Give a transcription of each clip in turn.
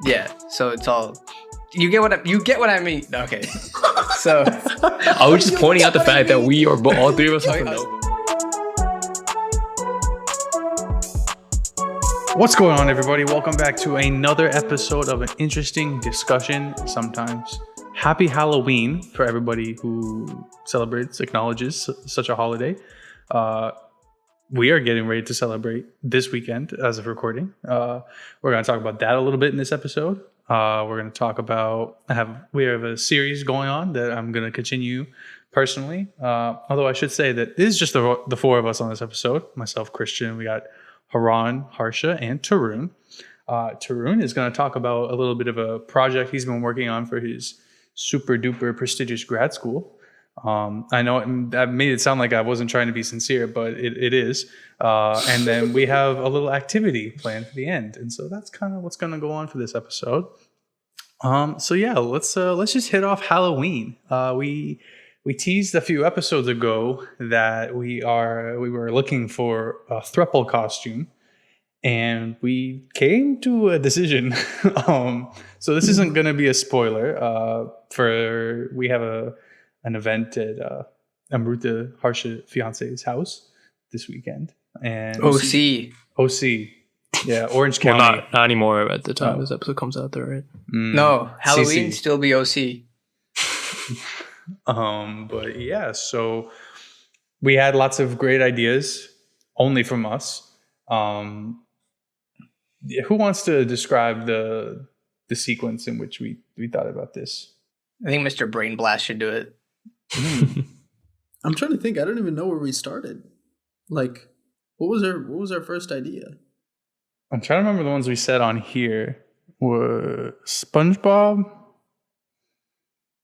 Yeah, so it's all you get what I mean. Okay, so I was just pointing out the fact that we are all three of us are from Nova. What's going on, everybody? Welcome back to another episode of an interesting discussion. Sometimes happy Halloween for everybody who celebrates, acknowledges such a holiday. We are getting ready to celebrate this weekend as of recording. We're going to talk about that a little bit in this episode. We're going to talk about we have a series going on that I'm going to continue personally. Although I should say that this is just the four of us on this episode. Myself, Christian, we got Haran, Harsha, and Tarun. Tarun is going to talk about a little bit of a project he's been working on for his super duper prestigious grad school. I know that made it sound like I wasn't trying to be sincere, but it is. And then we have a little activity planned for the end, and so that's kind of what's going to go on for this episode. So yeah, let's just hit off Halloween. We teased a few episodes ago that we were looking for a thruple costume, and we came to a decision. So this isn't going to be a spoiler. We have an event at Amruta Harsha fiance's house this weekend, and OC, yeah, Orange County. Well, not anymore at the time this episode comes out, there, right? No, Halloween CC. still be OC. But yeah, so we had lots of great ideas only from us. Who wants to describe the sequence in which we thought about this? I think Mr. Brain Blast should do it. I'm trying to think. I don't even know where we started. Like, what was our first idea? I'm trying to remember the ones we said on here. Were SpongeBob?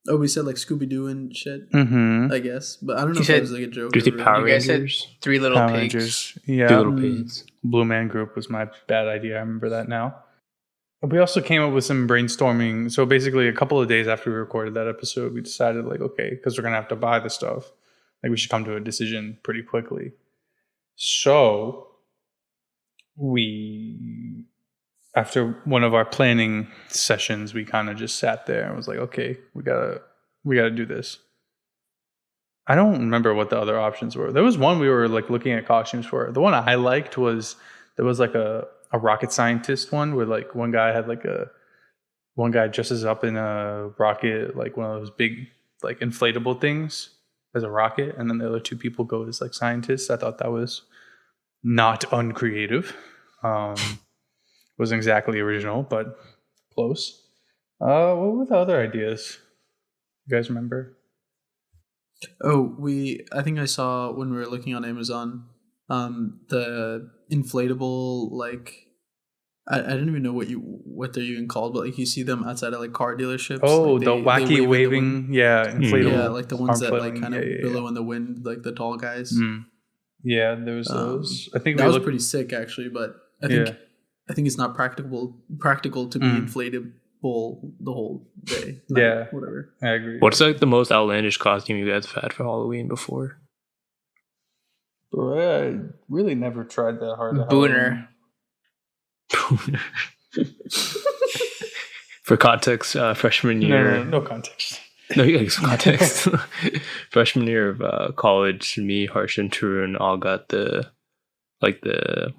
Oh, we said like Scooby Doo and shit. Mm-hmm. I guess, but I don't know You if said- it was like a joke. Did you or say Power You guys said Rangers? Three Little Power Pigs. Rangers. Yeah. Two Little Pigs. Blue Man Group was my bad idea. I remember that now. We also came up with some brainstorming. So basically, a couple of days after we recorded that episode, we decided, like, okay, because we're going to have to buy the stuff, like, we should come to a decision pretty quickly. So after one of our planning sessions, we kind of just sat there and was like, okay, we gotta do this. I don't remember what the other options were. There was one we were like looking at costumes for. The one I liked was there was like a rocket scientist one where like one guy dresses up in a rocket, like one of those big like inflatable things as a rocket, and then the other two people go as like scientists. I thought that was not uncreative. Wasn't exactly original, but close. What were the other ideas? You guys remember? Oh, I think I saw when we were looking on Amazon, the inflatable, like, I don't even know what they're even called, but like you see them outside of like car dealerships. Oh, like, the they wacky wave in the waving, wind. yeah, inflatable. Yeah, like the ones arm that like flailing, kind of yeah. billow in the wind, like the tall guys. Yeah, there was those. I think That we was looked pretty sick, actually, but I think it's not practical to be inflatable the whole day. Like, Yeah. whatever. I agree. What's like the most outlandish costume you guys have had for Halloween before? Bro, I really never tried that hard. Booner. For context, freshman year. No context. No, you got some context. Freshman year of college, me, Harsh, and Tarun all got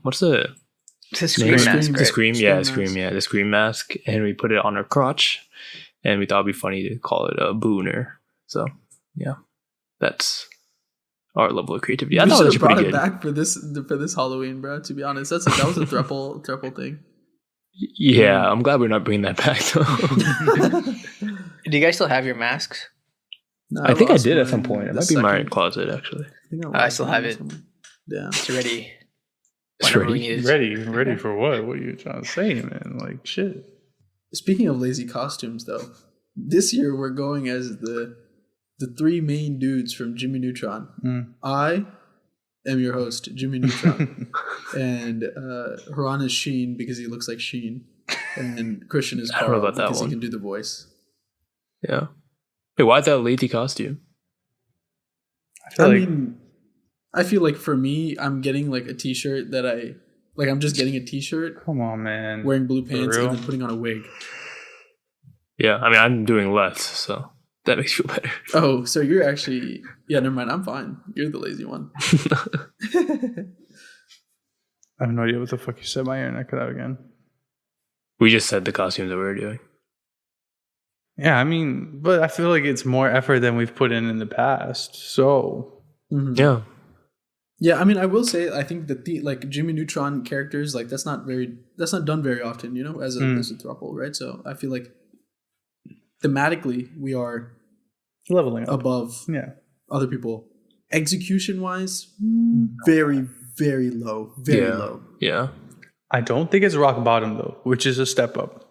what's the It's a scream mask, the right? the scream mask, and we put it on our crotch, and we thought it'd be funny to call it a booner. So yeah, that's our level of creativity. I We thought should that was have brought pretty it good. back for this Halloween, bro. To be honest, that was a thruple thing. Yeah, I'm glad we're not bringing that back though. Do you guys still have your masks? No, I think I lost did at some mine point. It the might be in my second- closet actually. I lost still mine have it. somewhere. Yeah. It's ready. It's Whenever we ready. need it. Ready for what? What are you trying to say, man? Like, shit. Speaking of lazy costumes, though, this year we're going as the three main dudes from Jimmy Neutron. I am your host, Jimmy Neutron, and Haran is Sheen because he looks like Sheen, and Christian is I don't know Carl about that because one. he can do the voice. Yeah. Hey, why that lazy costume? I feel I like mean, I feel like for me, I'm getting like a T-shirt that I Like I'm just getting a t-shirt, Come on, man. wearing blue pants, real? and then putting on a wig. Yeah, I mean, I'm doing less, so that makes you feel better. Oh, so you're actually never mind. I'm fine. You're the lazy one. I have no idea what the fuck you said. My internet cut out again. We just said the costumes that we were doing. Yeah, I mean, but I feel like it's more effort than we've put in the past. So Mhm. Yeah. Yeah, I mean, I will say, I think that the like Jimmy Neutron characters, like that's not done very often, you know, as a throuple, right? So I feel like thematically we are leveling up. above Yeah. other people. Execution wise, very, very low, very low. Yeah. I don't think it's rock bottom though, which is a step up.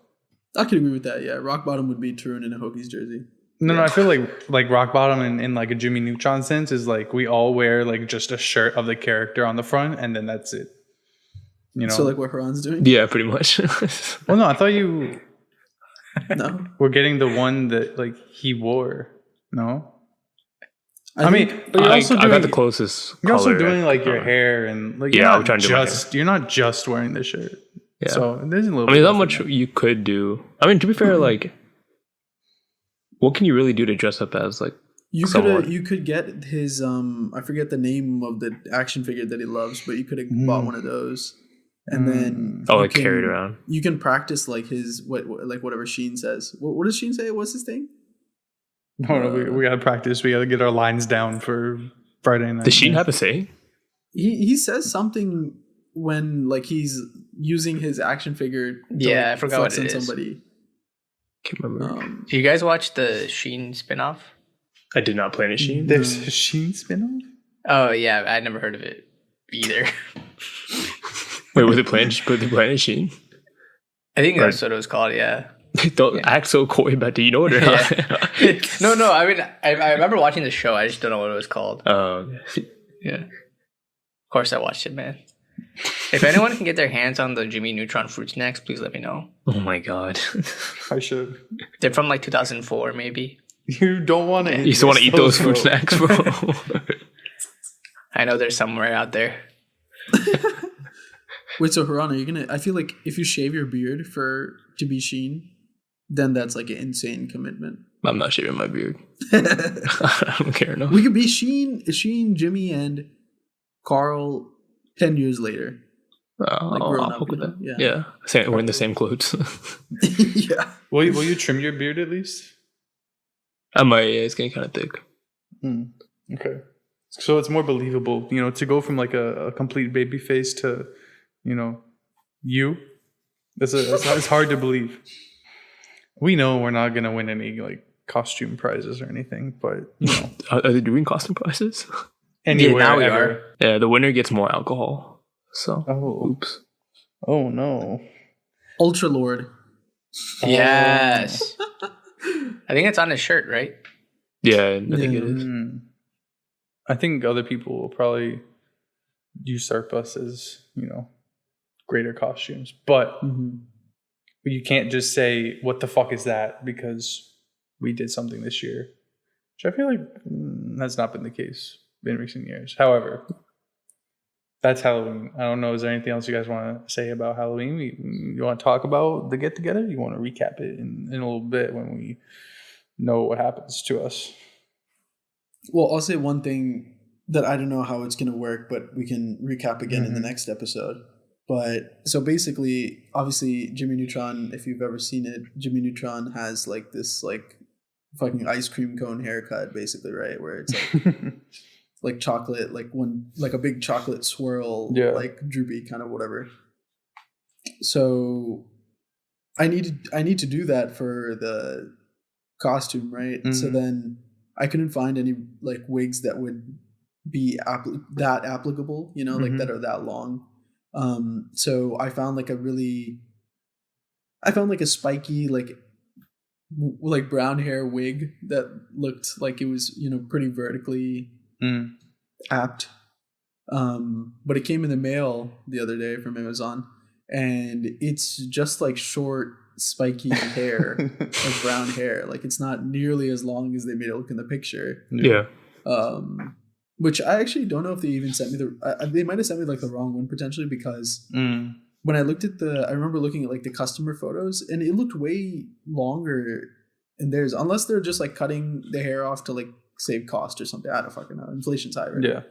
I could agree with that. Yeah, rock bottom would be Tarun in a Hokies jersey. No, I feel like rock bottom in like a Jimmy Neutron sense is like we all wear like just a shirt of the character on the front and then that's it. You know. So like what Haran's doing? Yeah, pretty much. Well, no, I thought you No, were getting the one that like he wore. No. I mean, think- but you're also I doing got the closest. you're also color doing like your color. hair and like Yeah, you're I'm not trying to do my just you're not just wearing the shirt. Yeah. So there's a little. I mean, bit not of much that. you could do. I mean, to be fair, like, what can you really do to dress up as like? Someone. you could get his I forget the name of the action figure that he loves, but you could have bought one of those, and then Oh, you like carried around. You can practice like his like whatever Sheen says. What does Sheen say? What's his thing? No, we gotta practice. We gotta get our lines down for Friday night. Does Sheen have a say? He says something when like he's using his action figure. To, Yeah, like, I forgot what flex it on is. somebody. Can't remember. Do you guys watch the Sheen spinoff? I did not play any Sheen. There's a Sheen spinoff. Oh yeah, I'd never heard of it either. Wait, was it playing? Put the playing Sheen? I think Right. that's what it was called. Yeah. Don't act so coy about. Do you know it or not? No. I mean, I remember watching the show. I just don't know what it was called. Oh, Yeah. Of course, I watched it, man. If anyone can get their hands on the Jimmy Neutron fruit snacks, please let me know. oh my god! I should. They're from like 2004, maybe. You don't want to. You still want to eat those fruit snacks, bro? I know there's somewhere out there. Wait, so Haran, are you gonna? I feel like if you shave your beard to be Sheen, then that's like an insane commitment. I'm not shaving my beard. I don't care enough. We could be Sheen, Jimmy, and Carl 10 years later. Like grown I'll up, fuck with you know? that. Yeah. Yeah, we're in the same clothes. Yeah. Will you trim your beard at least? I might. Yeah, it's getting kind of thick. Okay. So it's more believable, you know, to go from like a complete baby face to, you know, you. It's hard to believe. We know we're not gonna win any like costume prizes or anything, but you know, Are they doing costume prizes? anywhere now we ever. are. Yeah, the winner gets more alcohol. So, Oh, oops. oh no. Ultra Lord. Yes. I think it's on his shirt, right? Yeah, I think it is. I think other people will probably usurp us as, you know, greater costumes, but you can't just say, what the fuck is that? Because we did something this year, which I feel like has not been the case in recent years. However, that's Halloween. I don't know. Is there anything else you guys want to say about Halloween? You want to talk about the get together? You want to recap it in a little bit when we know what happens to us? Well, I'll say one thing that I don't know how it's going to work, but we can recap again in the next episode. But so basically, obviously, Jimmy Neutron, if you've ever seen it, Jimmy Neutron has like this like fucking ice cream cone haircut, basically, right? Where it's like like chocolate, like a big chocolate swirl, like droopy kind of whatever. So I need to do that for the costume, right? So then I couldn't find any like wigs that would be that applicable, you know, like that are that long. So I found like a spiky like brown hair wig that looked like it was, you know, pretty vertically apt. But it came in the mail the other day from Amazon, and it's just like short spiky hair, like brown hair. Like it's not nearly as long as they made it look in the picture. Yeah. which I actually don't know if they even sent me they might have sent me like the wrong one potentially, because when I looked at I remember looking at like the customer photos, and it looked way longer in theirs, unless they're just like cutting the hair off to like save cost or something. I don't fucking know. Inflation's high, right? Yeah.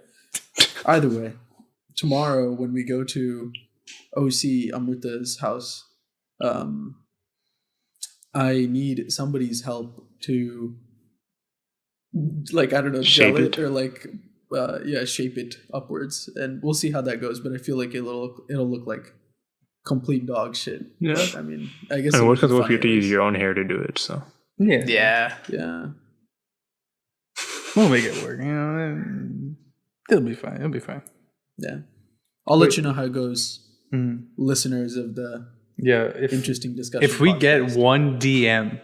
Either way, tomorrow when we go to OC Amrita's house, I need somebody's help to, like, I don't know, Shape gel it it. or like shape it upwards, and we'll see how that goes. But I feel like it'll look like complete dog shit. Yeah. But, I mean, I guess And it'll worst be comes to worst, funny you have to at use least. your own hair to do it. So Yeah. Yeah. Yeah. We'll make it work. You know, it'll be fine. It'll be fine. Yeah. I'll let you know how it goes, Mm. listeners of the Yeah. interesting discussion. If we get podcast. one DM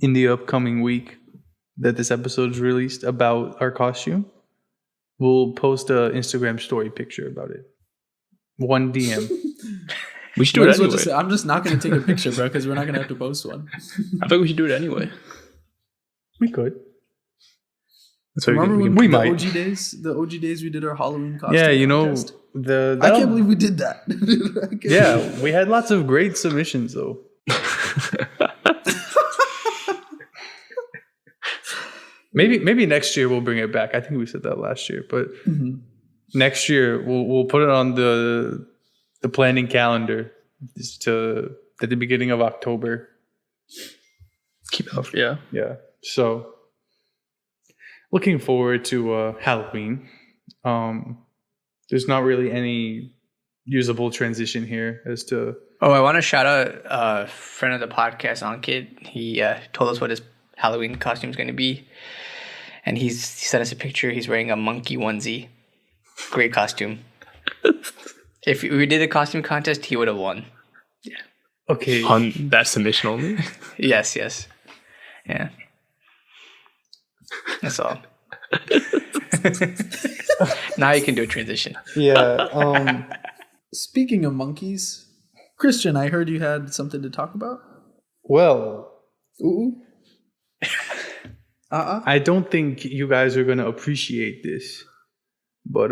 in the upcoming week that this episode is released about our costume, we'll post a Instagram story picture about it. One DM. we should do Might it as well anyway. just- I'm just not going to take a picture, bro, because we're not going to have to post one. I think we should do it anyway. We could. That's why Remember when we the might. OG days we did our Halloween costume? Yeah, you know, contest? the I can't believe we did that. I can't Yeah, believe- we had lots of great submissions though. Maybe next year we'll bring it back. I think we said that last year, but Mhm. next year we'll put it on the planning calendar just to at the beginning of October. Keep it up. Yeah. Yeah. So looking forward to Halloween. There's not really any usable transition here as to Oh, I want to shout out a friend of the podcast, Ankit. He told us what his Halloween costume is going to be, and he sent us a picture. He's wearing a monkey onesie. Great costume. If we did a costume contest, he would have won. okay. On that submission only. Yes, yeah. That's all. Now you can do a transition. Yeah. Speaking of monkeys, Christian, I heard you had something to talk about. Well, Ooh. I don't think you guys are gonna appreciate this, but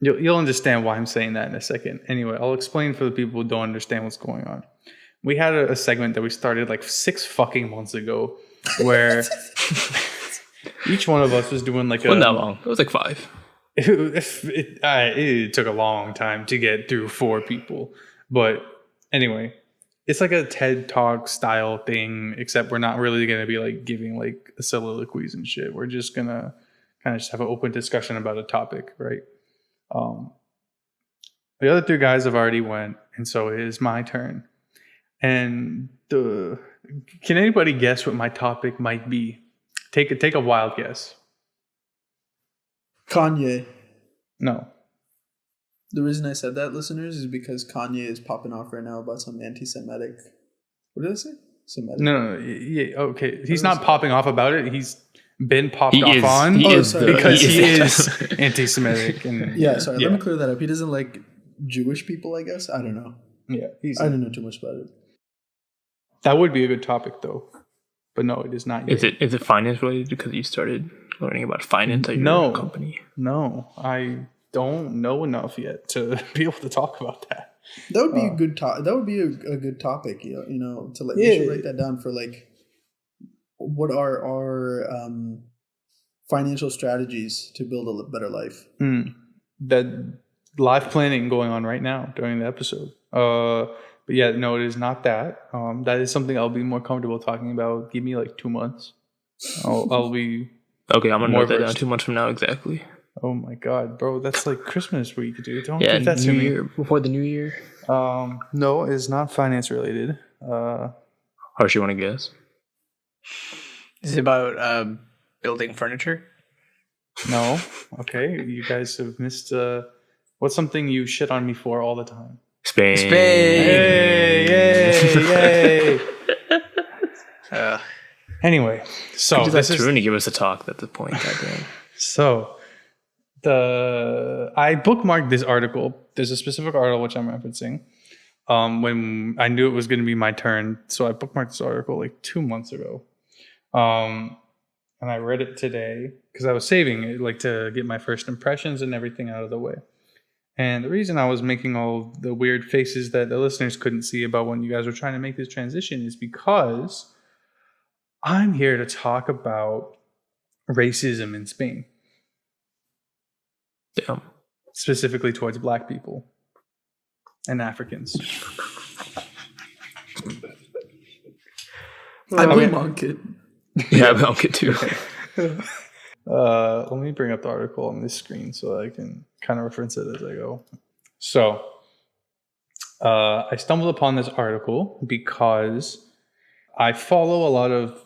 you'll understand why I'm saying that in a second. Anyway, I'll explain for the people who don't understand what's going on. We had a segment that we started like 6 fucking months ago, where each one of us was doing like Wasn't that long. It was like 5. It took a long time to get through 4 people, but anyway, it's like a TED Talk style thing, except we're not really going to be like giving like soliloquies and shit. We're just going to kind of just have an open discussion about a topic, right? The other 3 guys have already went, and so it is my turn. And can anybody guess what my topic might be? Take a wild guess. Kanye. No. The reason I said that, listeners, is because Kanye is popping off right now about some anti-Semitic. What did I say? Semitic. No, yeah, okay. He's not popping off about it. He's been popped off He on is sorry. because he is anti-Semitic. anti-Semitic. And Yeah, sorry. Let me clear that up. He doesn't like Jewish people, I guess. I don't know. Yeah, I don't know too much about it. that would be a good topic though. But no, it is not yet. Is it finance related because you started learning about finance at your No. company? No, I don't know enough yet to be able to talk about that. That would be a good That would be a good topic. You know, to like. We should write that down for like. What are our financial strategies to build a better life? That live planning going on right now during the episode. But yeah, no, it is not that. That is something I'll be more comfortable talking about. Give me like 2 months. I'll be. Okay, I'm gonna More note that down versed. 2 months from now exactly. Oh my god, bro, that's like Christmas week, dude. Don't Yeah, give that to New me. Year before the New Year. No, it's not finance related. Harsh, you want to guess? Is it about building furniture? No. Okay, you guys have missed. What's something you shit on me for all the time? Spain. Yay! Yay! Yay! Anyway, so Just this ask is Tarun to give us a talk. That's the point. Goddamn. so I bookmarked this article. There's a specific article which I'm referencing. When I knew it was going to be my turn, so I bookmarked this article like 2 months ago. and I read it today because I was saving it, like to get my first impressions and everything out of the way. And the reason I was making all the weird faces that the listeners couldn't see about when you guys were trying to make this transition is because I'm here to talk about racism in Spain. Damn. Specifically towards Black people and Africans. I blame Ankit. Yeah, but I'll get to Let me bring up the article on this screen so I can kind of reference it as I go. So, I stumbled upon this article because I follow a lot of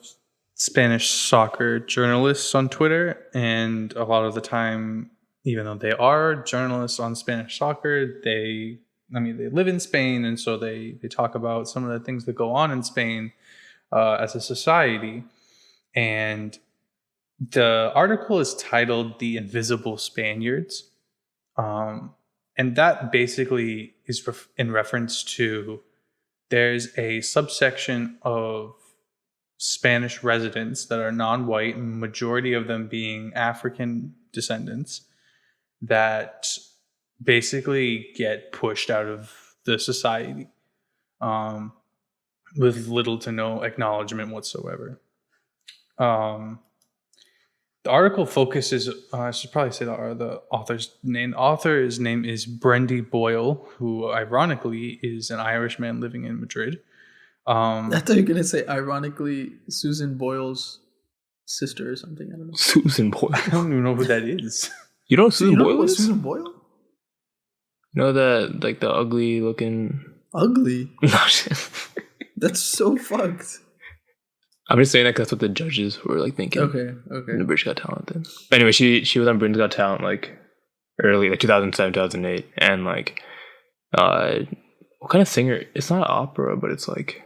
Spanish soccer journalists on Twitter, and a lot of the time, even though they are journalists on Spanish soccer, they live in Spain, and so they talk about some of the things that go on in Spain as a society. And the article is titled "The Invisible Spaniards," and that basically is in reference to there's a subsection of Spanish residents that are non-white, and majority of them being African descendants, that basically get pushed out of the society with little to no acknowledgement whatsoever. The article focuses, I should probably say the author's name. The author's name is Brendy Boyle, who ironically is an Irishman living in Madrid. I thought you were going to say, ironically, Susan Boyle's sister or something. I don't know. Susan Boyle. I don't even know who that is. You know who Susan You know Boyle what is? Susan Boyle? You know that, like, the ugly looking... Ugly? No, shit. That's so fucked. I'm just saying that 'cause that's what the judges were, like, thinking. Okay. In the British Got Talent then. But anyway, she was on Britain's Got Talent, like, early, like, 2007, 2008. And, like, what kind of singer? It's not opera, but it's, like...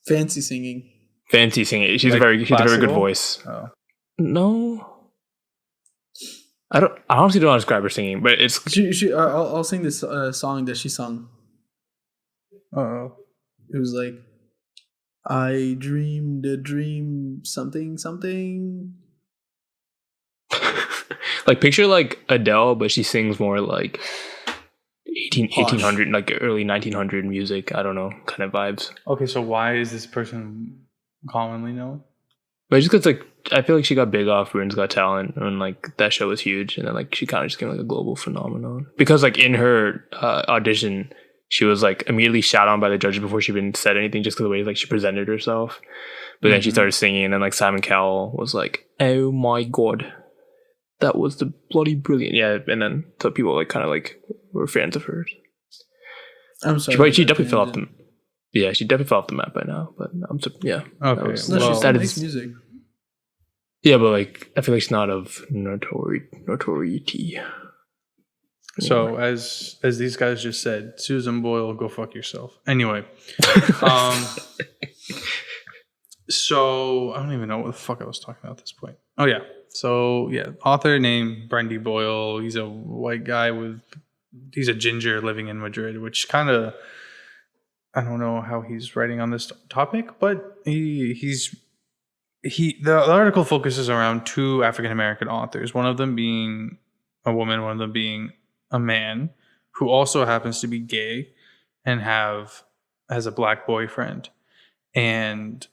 Fancy singing. Fancy singing. She's Like a very good classical? voice. Oh. No. I honestly don't know how to describe her singing, but it's... I'll sing this song that she sung. Uh-oh. It was like, I dreamed a dream something something. Like, picture, like, Adele, but she sings more, like, 1800, like, early 1900 music. I don't know, kind of vibes. Okay, so why is this person commonly known? But just because, like, I feel like she got big off Britain's Got Talent, and, like, that show was huge, and then, like, she kind of just became, like, a global phenomenon. Because, like, in her audition, she was, like, immediately shot on by the judges before she even said anything, just because of the way, like, she presented herself. But then she started singing, and then, like, Simon Cowell was like, "Oh my god, that was the bloody brilliant." Yeah, and then so people, like, kind of, like, were fans of hers. I'm sorry. She definitely fell off the... Yeah, she definitely fell off the map by now, but yeah. Okay, No, well, she still that makes is- music. Yeah, but, like, I feel like she's not of notoriety. so as these guys just said, Susan Boyle, go fuck yourself. Anyway, so I don't even know what the fuck I was talking about at this point. Oh yeah, so yeah, author named Brendy Boyle. He's a white guy he's a ginger living in Madrid, which kind of, I don't know how he's writing on this topic, but the article focuses around two African American authors, one of them being a woman, one of them being a man, who also happens to be gay and has a Black boyfriend. And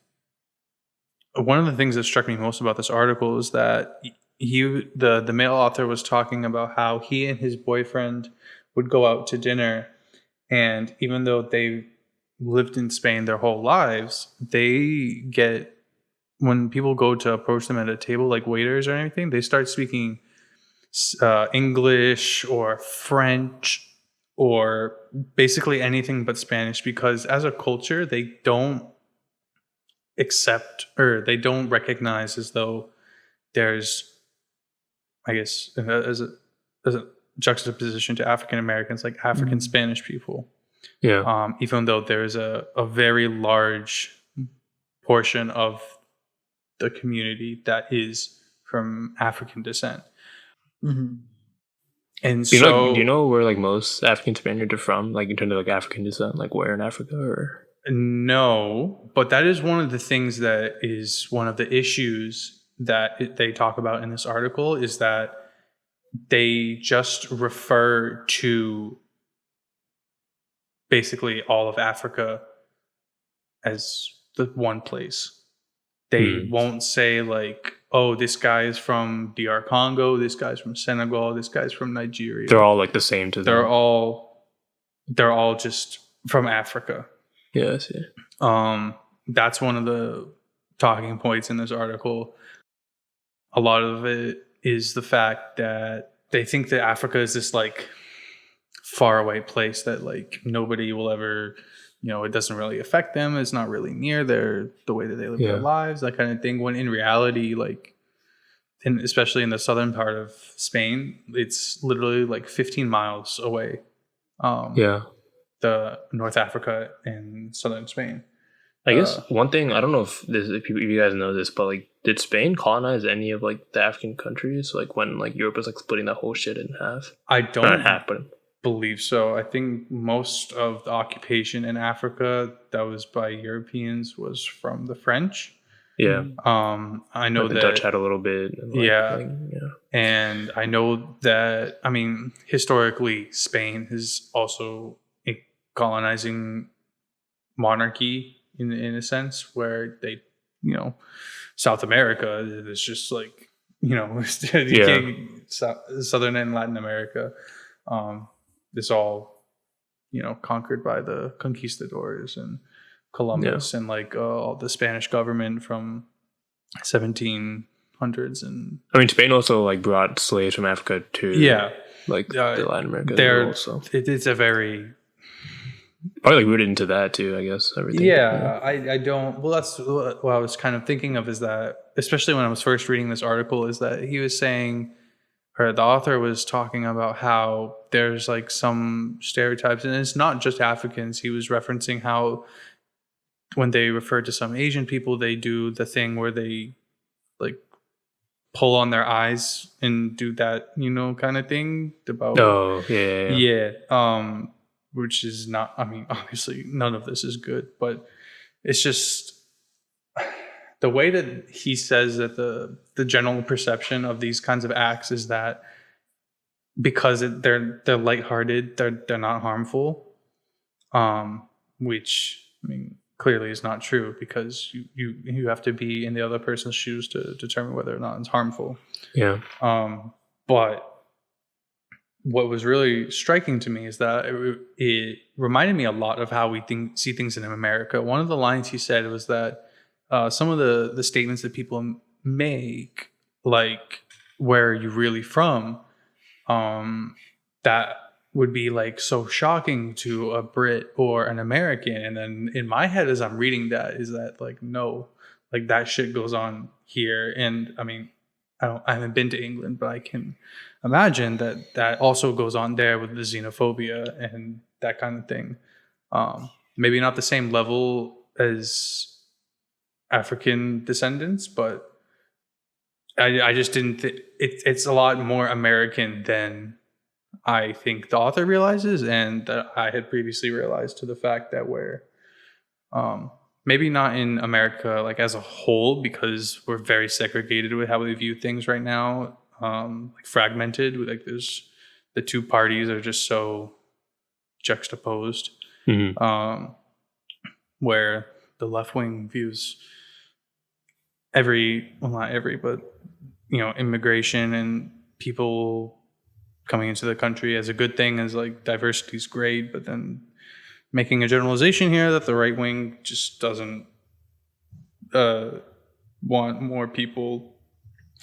one of the things that struck me most about this article is that the male author was talking about how he and his boyfriend would go out to dinner, and even though they lived in Spain their whole lives, when people go to approach them at a table, like waiters or anything, they start speaking English or French or basically anything but Spanish, because as a culture, they don't accept, or they don't recognize as though there's, I guess, as a juxtaposition to African Americans, like African Spanish people. Yeah. Even though there's a very large portion of the community that is from African descent. Mm-hmm. And Do so, you know where, like, most African Spaniards are from? Like, in terms of, like, African descent, like, where in Africa? Or no, but that is one of the things that is one of the issues that they talk about in this article is that they just refer to basically all of Africa as the one place. They won't say like, oh, this guy is from DR Congo, this guy's from Senegal, this guy's from Nigeria. They're all like the same to them. They're all just from Africa. Yes. That's one of the talking points in this article. A lot of it is the fact that they think that Africa is this like faraway place that like nobody will ever, it doesn't really affect them. It's not really near the way that they live their lives, that kind of thing. When in reality, like, especially in the southern part of Spain, it's literally like 15 miles away. The North Africa and southern Spain. I guess one thing, I don't know if you guys know this, but like, did Spain colonize any of like the African countries? Like when like Europe was like splitting that whole shit in half? I don't Not in half, but believe so. I think most of the occupation in Africa that was by Europeans was from the French. Yeah. I know the that Dutch had a little bit. And I know that, I mean, historically, Spain is also a colonizing monarchy in a sense, where they, South America is just like, Southern and Latin America, it's all, conquered by the conquistadors and Columbus and like all the Spanish government from 1700s. And I mean, Spain also like brought slaves from Africa to like the Latin America. It's a very probably like rooted into that too, I guess. Everything. I don't. Well, that's what I was kind of thinking of, is that, especially when I was first reading this article, is that he was saying, or the author was talking about how there's like some stereotypes, and it's not just Africans. He was referencing how when they refer to some Asian people, they do the thing where they like pull on their eyes and do that, kind of thing about. Which is not, I mean, obviously none of this is good, but it's just the way that he says that the general perception of these kinds of acts is that because they're lighthearted, they're not harmful, which, I mean, clearly is not true, because you have to be in the other person's shoes to determine whether or not it's harmful. Yeah. But what was really striking to me is that it reminded me a lot of how we see things in America. One of the lines he said was that some of the statements that people make, like, where are you really from, that would be like so shocking to a Brit or an American. And then in my head, as I'm reading that, is that like, no, like that shit goes on here. And I mean, I haven't been to England, but I can imagine that also goes on there with the xenophobia and that kind of thing. Maybe not the same level as African descendants, but I just didn't think it's a lot more American than I think the author realizes, and that I had previously realized, to the fact that maybe not in America like as a whole, because we're very segregated with how we view things right now, like fragmented, like there's the two parties are just so juxtaposed, where the left wing views immigration and people coming into the country as a good thing, as like diversity is great, but then making a generalization here that the right wing just doesn't want more people,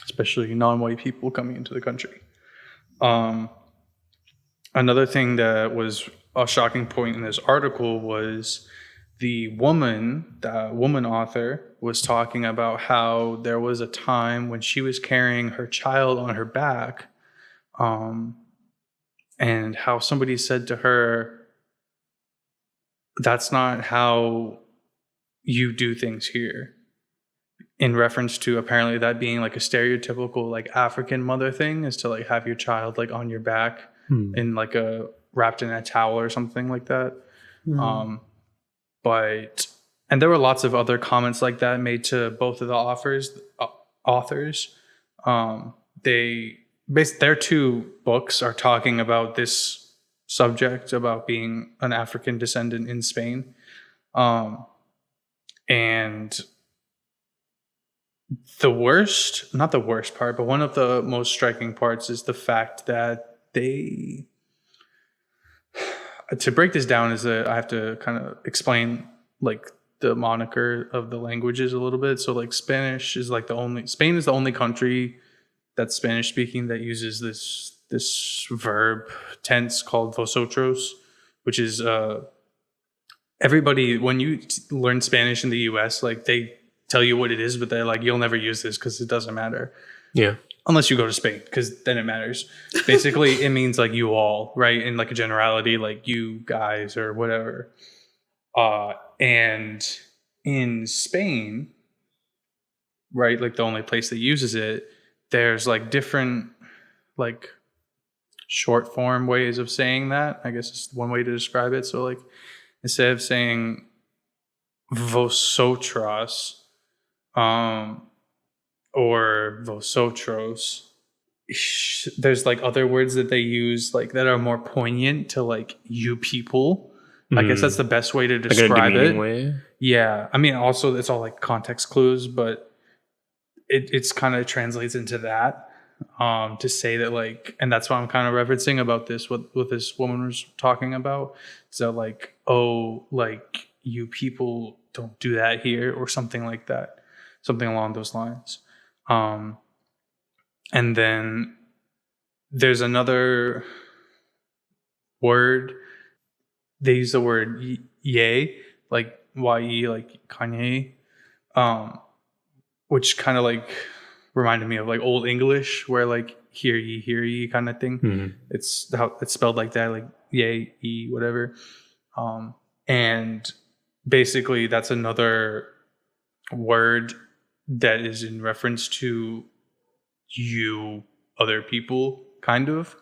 especially non-white people, coming into the country. Another thing that was a shocking point in this article was the woman author was talking about how there was a time when she was carrying her child on her back, and how somebody said to her, that's not how you do things here, in reference to apparently that being like a stereotypical like African mother thing, is to like have your child like on your back in like wrapped in a towel or something like that. And there were lots of other comments like that made to both of the authors, authors. Their two books are talking about this subject, about being an African descendant in Spain. And not the worst part, but one of the most striking parts is the fact that to break this down I have to kind of explain like the moniker of the languages a little bit. So like Spain is the only country that's Spanish speaking that uses this verb tense called vosotros, which is everybody, when you learn Spanish in the US, like they tell you what it is, but they're like, you'll never use this because it doesn't matter. Yeah. Unless you go to Spain, because then it matters. Basically, it means like you all, right? In like a generality, like you guys or whatever. And in Spain, right, like the only place that uses it, there's like different like short form ways of saying that. I guess it's one way to describe it. So like instead of saying vosotras or vosotros, there's like other words that they use like that are more poignant to like you people. I guess that's the best way to describe it. Way. Yeah. I mean, also it's all like context clues, but it's kind of translates into that. To say that like, and that's what I'm kind of referencing about this, what this woman was talking about. So like, oh, like you people don't do that here or something like that, something along those lines. And then there's another word. They use the word ye, like ye, like Kanye, which kind of like reminded me of like Old English, where like hear ye kind of thing. Mm-hmm. It's how it's spelled like that, like yay, whatever. And basically that's another word that is in reference to you other people, kind of.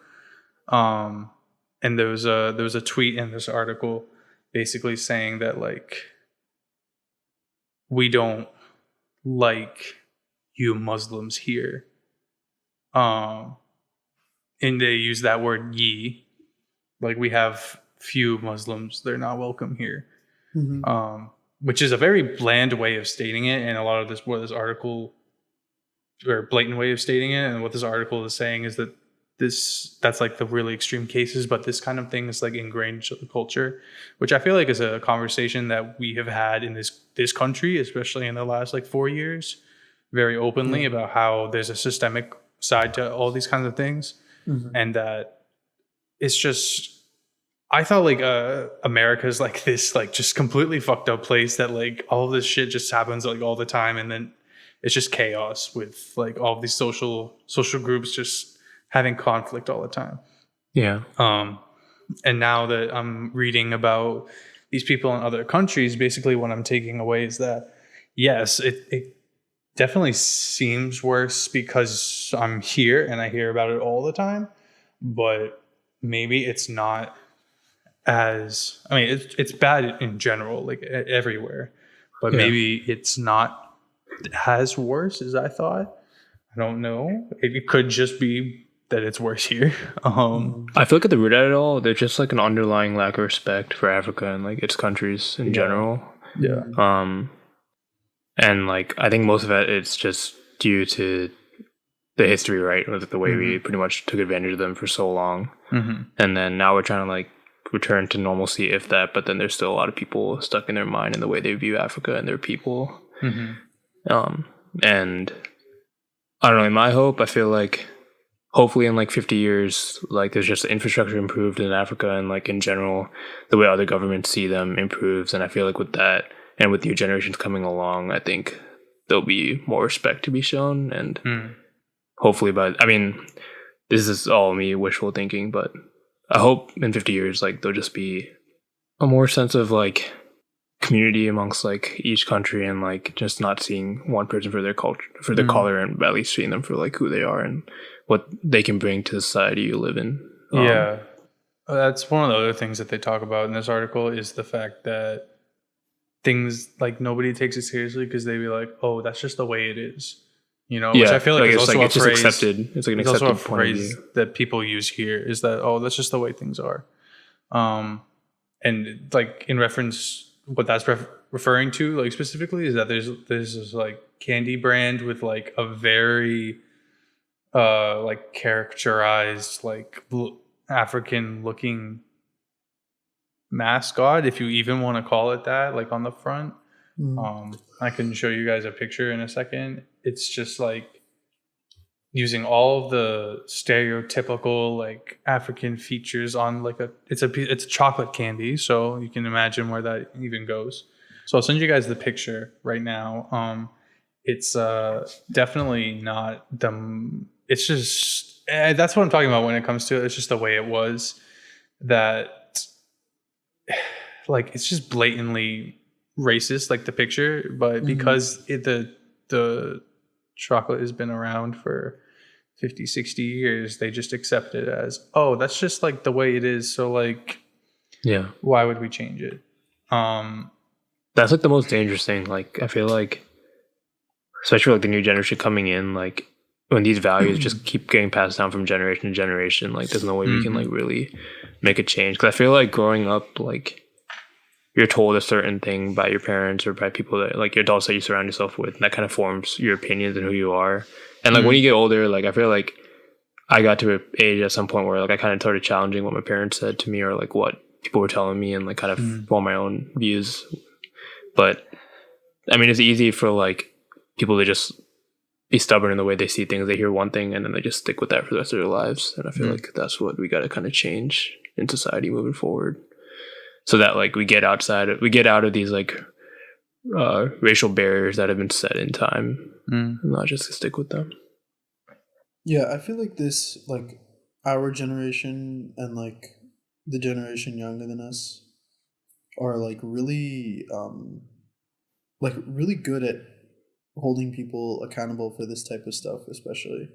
And there was a tweet in this article basically saying that like we don't like you Muslims here. And they use that word ye. Like we have few Muslims, they're not welcome here. Mm-hmm. Which is a very bland way of stating it, and a lot of what this article, or blatant way of stating it, and what this article is saying is that that's like the really extreme cases, but this kind of thing is like ingrained into the culture, which I feel like is a conversation that we have had in this country, especially in the last like 4 years, very openly about how there's a systemic side to all these kinds of things. Mm-hmm. And that it's just, I thought like America's like this like just completely fucked up place that like all of this shit just happens like all the time, and then it's just chaos with like all of these social groups just having conflict all the time. Yeah. And now that I'm reading about these people in other countries, basically what I'm taking away is that yes, it definitely seems worse because I'm here and I hear about it all the time, but maybe it's not as, I mean, it's bad in general, like everywhere, but maybe it's not as worse as I thought. I don't know. It could just be that it's worse here. I feel like at the root of it all, there's just like an underlying lack of respect for Africa and like its countries in general. Yeah. And like I think most of it, it's just due to the history, right? With the way we pretty much took advantage of them for so long, and then now we're trying to like return to normalcy, if that. But then there's still a lot of people stuck in their mind in the way they view Africa and their people. And I don't know. In my hope, I feel like hopefully in like 50 years, like there's just infrastructure improved in Africa, and like in general, the way other governments see them improves. And I feel like with that and with new generations coming along, I think there'll be more respect to be shown. And hopefully I mean, this is all me wishful thinking, but I hope in 50 years, like there'll just be a more sense of like community amongst like each country, and like just not seeing one person for their culture, for their color, and at least seeing them for like who they are and what they can bring to the society you live in. Yeah. That's one of the other things that they talk about in this article, is the fact that things like nobody takes it seriously because they be like, oh, that's just the way it is. You know, which I feel like is also a it's just phrase. accepted. It's like an It's also a accepted point of phrase view. that people use here is that, oh, that's just the way things are. And like in reference, what that's referring to, like specifically, is that there's this like candy brand with like a very like characterized like African looking mascot, if you even want to call it that, like on the front. I can show you guys a picture in a second. It's just like using all of the stereotypical like African features on like it's a chocolate candy, so you can imagine where that even goes. So I'll send you guys the picture right now. It's definitely not it's just that's what I'm talking about when it comes to it. It's just the way it was, that like it's just blatantly racist, like the picture, but because the chocolate has been around for 50, 60 years, they just accept it as, oh, that's just like the way it is, so like, Yeah, why would we change it? that's like the most dangerous thing. Like I feel like, especially like the new generation coming in, like when these values just keep getting passed down from generation to generation, like there's no way we can like really make a change. Because I feel like growing up, like you're told a certain thing by your parents or by people that like your adults that you surround yourself with, and that kind of forms your opinions and who you are. And like when you get older, like I feel like I got to an age at some point where like I kind of started challenging what my parents said to me or like what people were telling me, and like kind of form my own views. But I mean, it's easy for like people to just be stubborn in the way they see things. They hear one thing and then they just stick with that for the rest of their lives. And I feel like that's what we got to kind of change in society moving forward, so that like we get out of these like racial barriers that have been set in time, and not just to stick with them. Yeah, I feel like this, like our generation and like the generation younger than us are like really good at holding people accountable for this type of stuff, especially,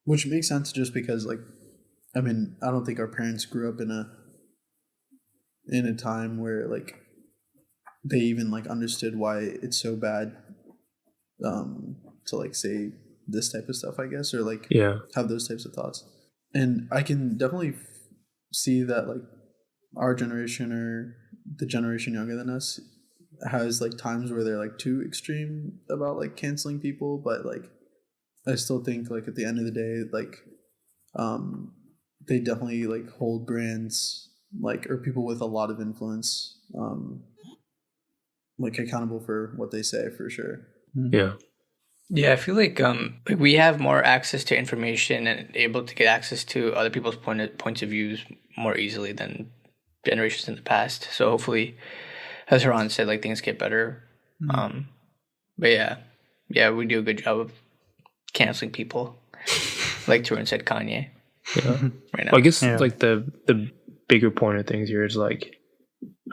which makes sense just because like, I mean, I don't think our parents grew up in a time where like they even like understood why it's so bad to like say this type of stuff, I guess, or like have those types of thoughts. And I can definitely see that like our generation or the generation younger than us has like times where they're like too extreme about like canceling people, but like I still think like at the end of the day, like they definitely like hold brands like, or people with a lot of influence like accountable for what they say, for sure. Yeah, I feel like we have more access to information and able to get access to other people's points of views more easily than generations in the past. So hopefully, as Haran said, like things get better. But yeah, we do a good job of canceling people, like Tarun said, Kanye. Right now. Well, I guess like the bigger point of things here is like,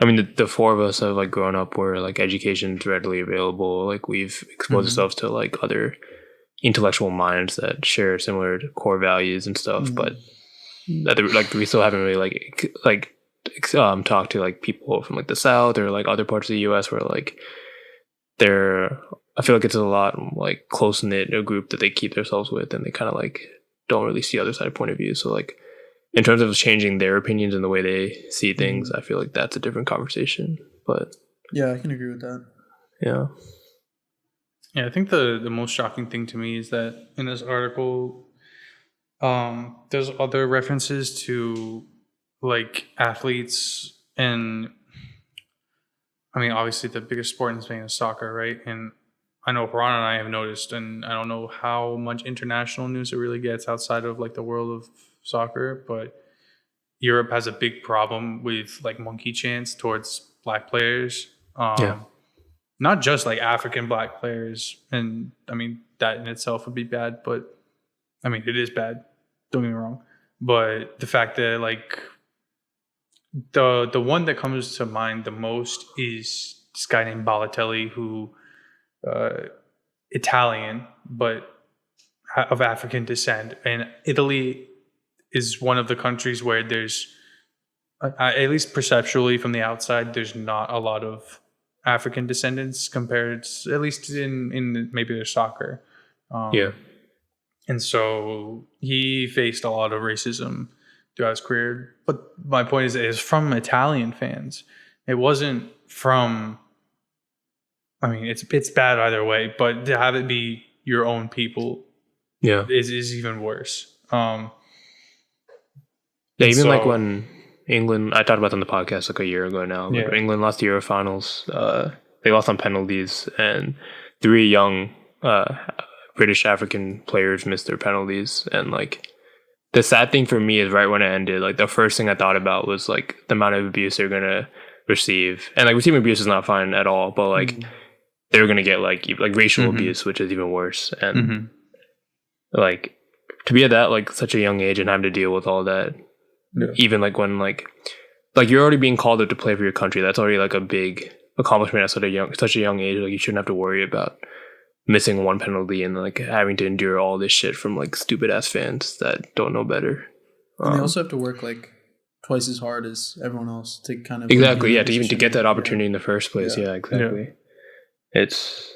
I mean, the four of us have like grown up where like education is readily available. Like we've exposed ourselves to like other intellectual minds that share similar core values and stuff, but like we still haven't really talked to like people from like the South or like other parts of the U.S. where like I feel like it's a lot like close knit a group that they keep themselves with, and they kind of like don't really see other side point of view. So like, in terms of changing their opinions and the way they see things, I feel like that's a different conversation. But yeah, I can agree with that. Yeah, I think the most shocking thing to me is that in this article, there's other references to like athletes, and I mean, obviously the biggest sport in Spain is soccer, right? And I know Haran and I have noticed, and I don't know how much international news it really gets outside of like the world of soccer, but Europe has a big problem with like monkey chants towards black players. Not just like African black players, and I mean that in itself would be bad, but I mean it is bad, don't get me wrong, but the fact that like the one that comes to mind the most is this guy named Balotelli, who Italian but of African descent, and Italy is one of the countries where there's, at least perceptually from the outside, there's not a lot of African descendants compared, at least in maybe their soccer. Yeah. And so he faced a lot of racism throughout his career. But my point is, it was from Italian fans. It wasn't from. I mean, it's bad either way, but to have it be your own people Yeah. is even worse. Yeah, even like so- when England, I talked about that on the podcast like a year ago now. Yeah. When England lost the Euro finals, they lost on penalties, and 3 young British African players missed their penalties. And like the sad thing for me is right when it ended, like the first thing I thought about was like the amount of abuse they're gonna receive, and like receiving abuse is not fine at all, but like they're gonna get like racial abuse, which is even worse. And like to be at that like such a young age and having to deal with all that, even like when like you're already being called up to play for your country, that's already like a big accomplishment at such a young age. Like you shouldn't have to worry about missing one penalty and like having to endure all this shit from like stupid ass fans that don't know better. And they also have to work like twice as hard as everyone else to kind of Exactly, yeah, to even to get that opportunity in the first place. Yeah. Yeah, exactly. It's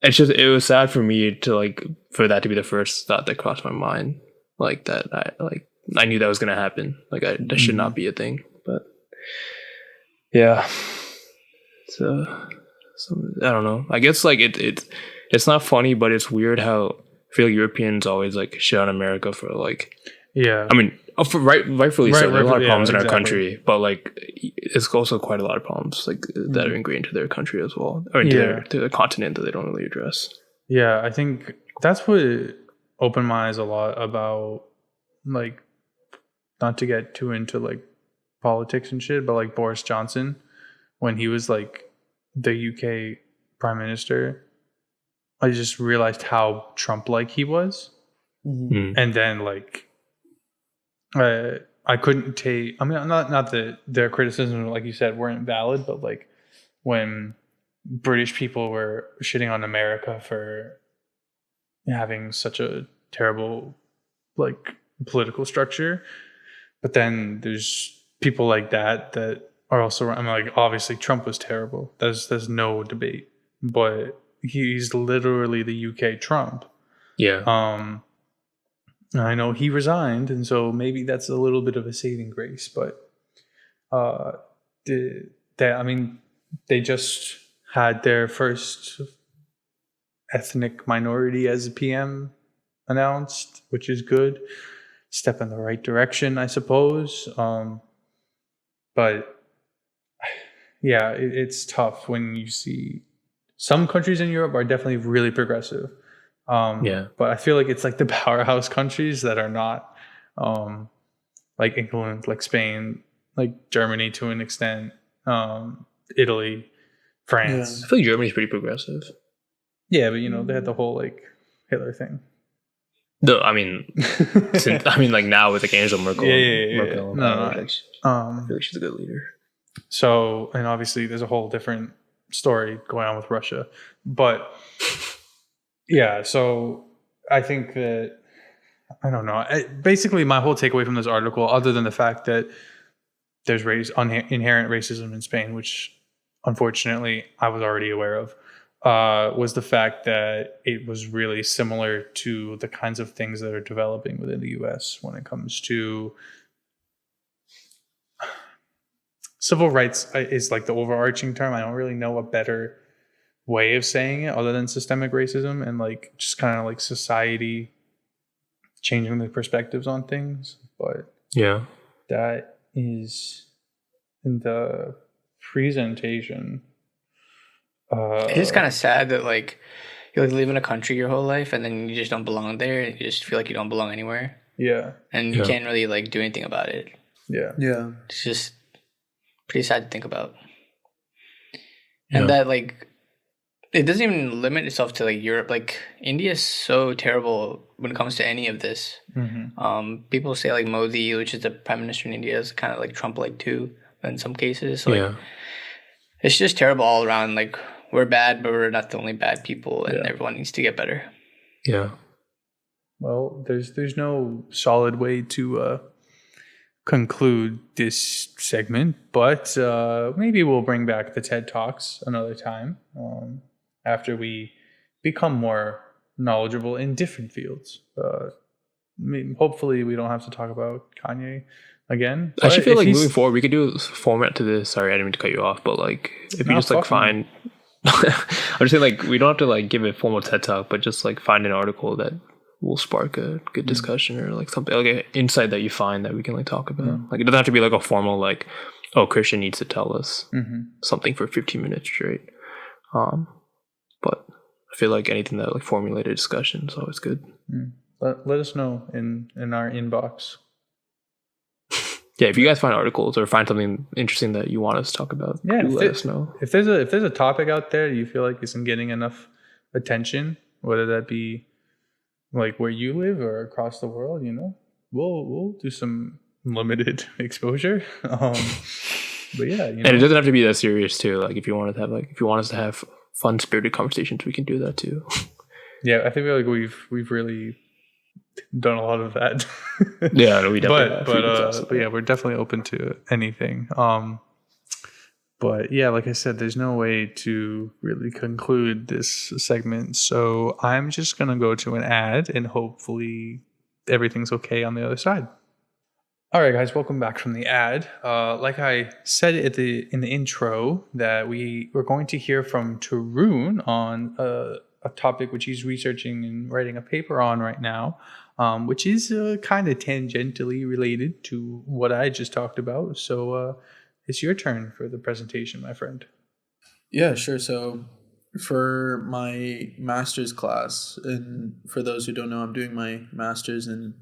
just, it was sad for me to like for that to be the first thought that crossed my mind, like that I knew that was gonna happen. Like that should not be a thing. But yeah, so I don't know. I guess like it's not funny, but it's weird how I feel like Europeans always like shit on America for like. Yeah. I mean, rightfully so. There are a lot of problems in our exactly. country, but like, it's also quite a lot of problems like that are ingrained to their country as well, or into their continent that they don't really address. Yeah, I think that's what opened my eyes a lot about, like, not to get too into like politics and shit, but like Boris Johnson, when he was like the UK Prime Minister, I just realized how Trump-like he was, and then like. I couldn't take. I mean, not that their criticisms, like you said, weren't valid, but like when British people were shitting on America for having such a terrible like political structure, but then there's people like that are also. I mean, like obviously Trump was terrible. There's no debate, but he's literally the UK Trump. Yeah. I know he resigned, and so maybe that's a little bit of a saving grace. But they just had their first ethnic minority as a PM announced, which is good. Step in the right direction, I suppose. But yeah, it's tough when you see some countries in Europe are definitely really progressive. But I feel like it's like the powerhouse countries that are not, like England, like Spain, like Germany to an extent, Italy, France. I feel like Germany's pretty progressive. Yeah, but you know they had the whole like Hitler thing. No, I mean, like now with like Angela Merkel. Merkel, No, I feel like she's a good leader. So, and obviously there's a whole different story going on with Russia, but. Yeah, so I think that, I don't know. Basically, my whole takeaway from this article, other than the fact that there's inherent racism in Spain, which unfortunately I was already aware of, was the fact that it was really similar to the kinds of things that are developing within the US when it comes to civil rights is like the overarching term. I don't really know a better way of saying it other than systemic racism and like just kind of like society changing the perspectives on things. But yeah, that is in the presentation. It's just kind of sad that like you like live in a country your whole life and then you just don't belong there. You just feel like you don't belong anywhere. Yeah. And you can't really like do anything about it. Yeah. Yeah. It's just pretty sad to think about. And that like it doesn't even limit itself to like Europe. Like India is so terrible when it comes to any of this. People say like Modi, which is the prime minister in India, is kind of like Trump-like too in some cases. So, like, it's just terrible all around. Like we're bad, but we're not the only bad people, and everyone needs to get better. Yeah. Well, there's no solid way to conclude this segment, but maybe we'll bring back the TED Talks another time. After we become more knowledgeable in different fields. I mean, hopefully we don't have to talk about Kanye again. I actually feel if like he's- moving forward, we could do a format to this. Sorry, I didn't mean to cut you off, but like if you No, just like fuck no. find, I'm just saying like we don't have to like give a formal TED talk, but just like find an article that will spark a good discussion or like something like an insight that you find that we can like talk about. Like it doesn't have to be like a formal like, oh, Christian needs to tell us something for 15 minutes straight. But I feel like anything that like formulated discussion is always good. Let us know in our inbox. Yeah, if you guys find articles or find something interesting that you want us to talk about, Yeah, let us know. If there's a topic out there you feel like isn't getting enough attention, whether that be like where you live or across the world, we'll do some limited exposure. But yeah, And it doesn't have to be that serious too. Like if you want us to have fun spirited conversations, we can do that too. yeah, I think we've really done a lot of that. Yeah, no, we definitely have. But yeah, we're definitely open to anything. But yeah, like I said, there's no way to really conclude this segment. So I'm just going to go to an ad and hopefully everything's okay on the other side. All right, guys, welcome back from the ad. Like I said in the intro that we're going to hear from Tarun on a topic which he's researching and writing a paper on right now, which is kind of tangentially related to what I just talked about. So it's your turn for the presentation, my friend. Yeah, sure. So for my master's class, and for those who don't know, I'm doing my master's in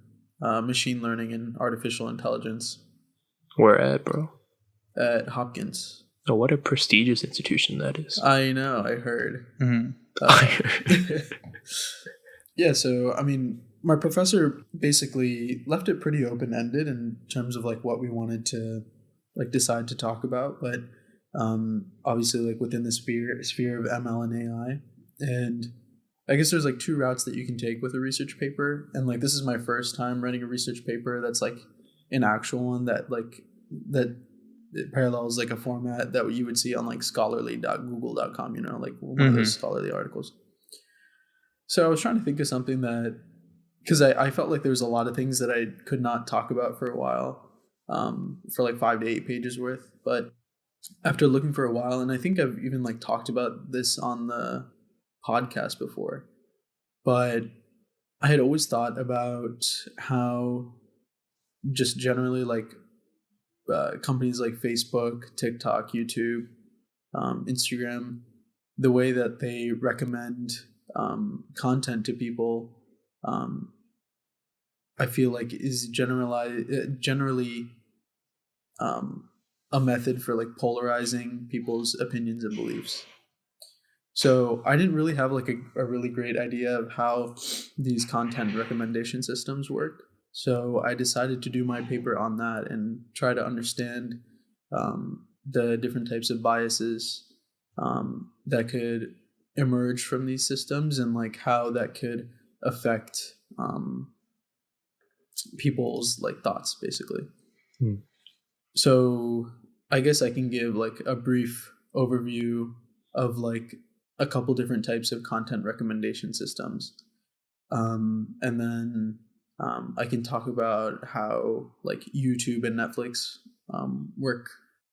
machine learning and artificial intelligence Where at, bro? at Hopkins. Oh, what a prestigious institution that is. I know, I heard. Mm-hmm. Yeah, so I mean, my professor basically left it pretty open-ended in terms of like what we wanted to like decide to talk about, but obviously like within the sphere of ML and AI. And I guess there's like two routes that you can take with a research paper, and like this is my first time writing a research paper that's like an actual one that it parallels like a format that you would see on like scholarly.google.com, like one of those scholarly articles. So I was trying to think of something that, because I felt like there was a lot of things that I could not talk about for a while, for like 5 to 8 pages worth. But after looking for a while, and I think I've even like talked about this on the podcast before, but I had always thought about how just generally like companies like Facebook, TikTok, YouTube, Instagram, the way that they recommend content to people, I feel like is generally a method for like polarizing people's opinions and beliefs. So I didn't really have like a really great idea of how these content recommendation systems work. So I decided to do my paper on that and try to understand the different types of biases that could emerge from these systems and like how that could affect people's like thoughts, basically. So I guess I can give like a brief overview of like a couple different types of content recommendation systems, and then I can talk about how like YouTube and Netflix work,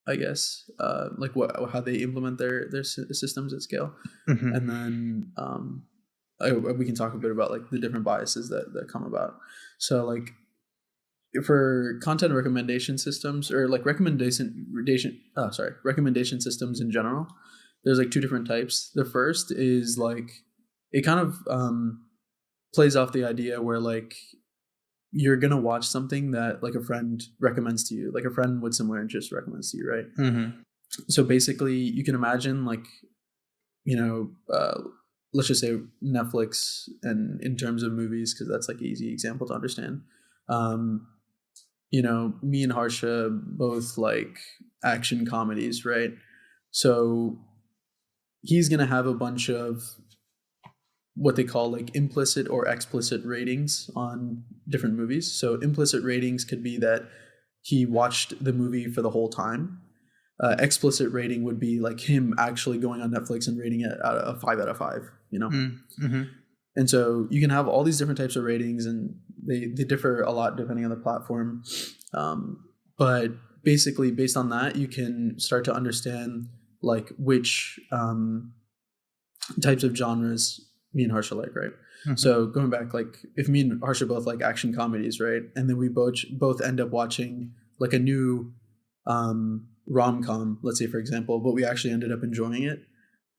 I guess, like how they implement their systems at scale, and then we can talk a bit about like the different biases that come about. So like for content recommendation systems, or like recommendation systems in general, there's like two different types. The first is like it kind of plays off the idea where like you're gonna watch something that like a friend recommends to you, like a friend with similar interests recommends to you, right? So basically you can imagine like, let's just say Netflix, and in terms of movies, because that's like an easy example to understand. Me and Harsha both like action comedies, right? So he's gonna have a bunch of what they call like implicit or explicit ratings on different movies. So implicit ratings could be that he watched the movie for the whole time. Explicit rating would be like him actually going on Netflix and rating it a 5 out of 5, And so you can have all these different types of ratings, and they differ a lot depending on the platform. But basically, based on that, you can start to understand like which types of genres me and Harsh are like, right? Mm-hmm. So going back, like if me and Harsh are both like action comedies, right? And then we both end up watching like a new rom-com, let's say for example, but we actually ended up enjoying it.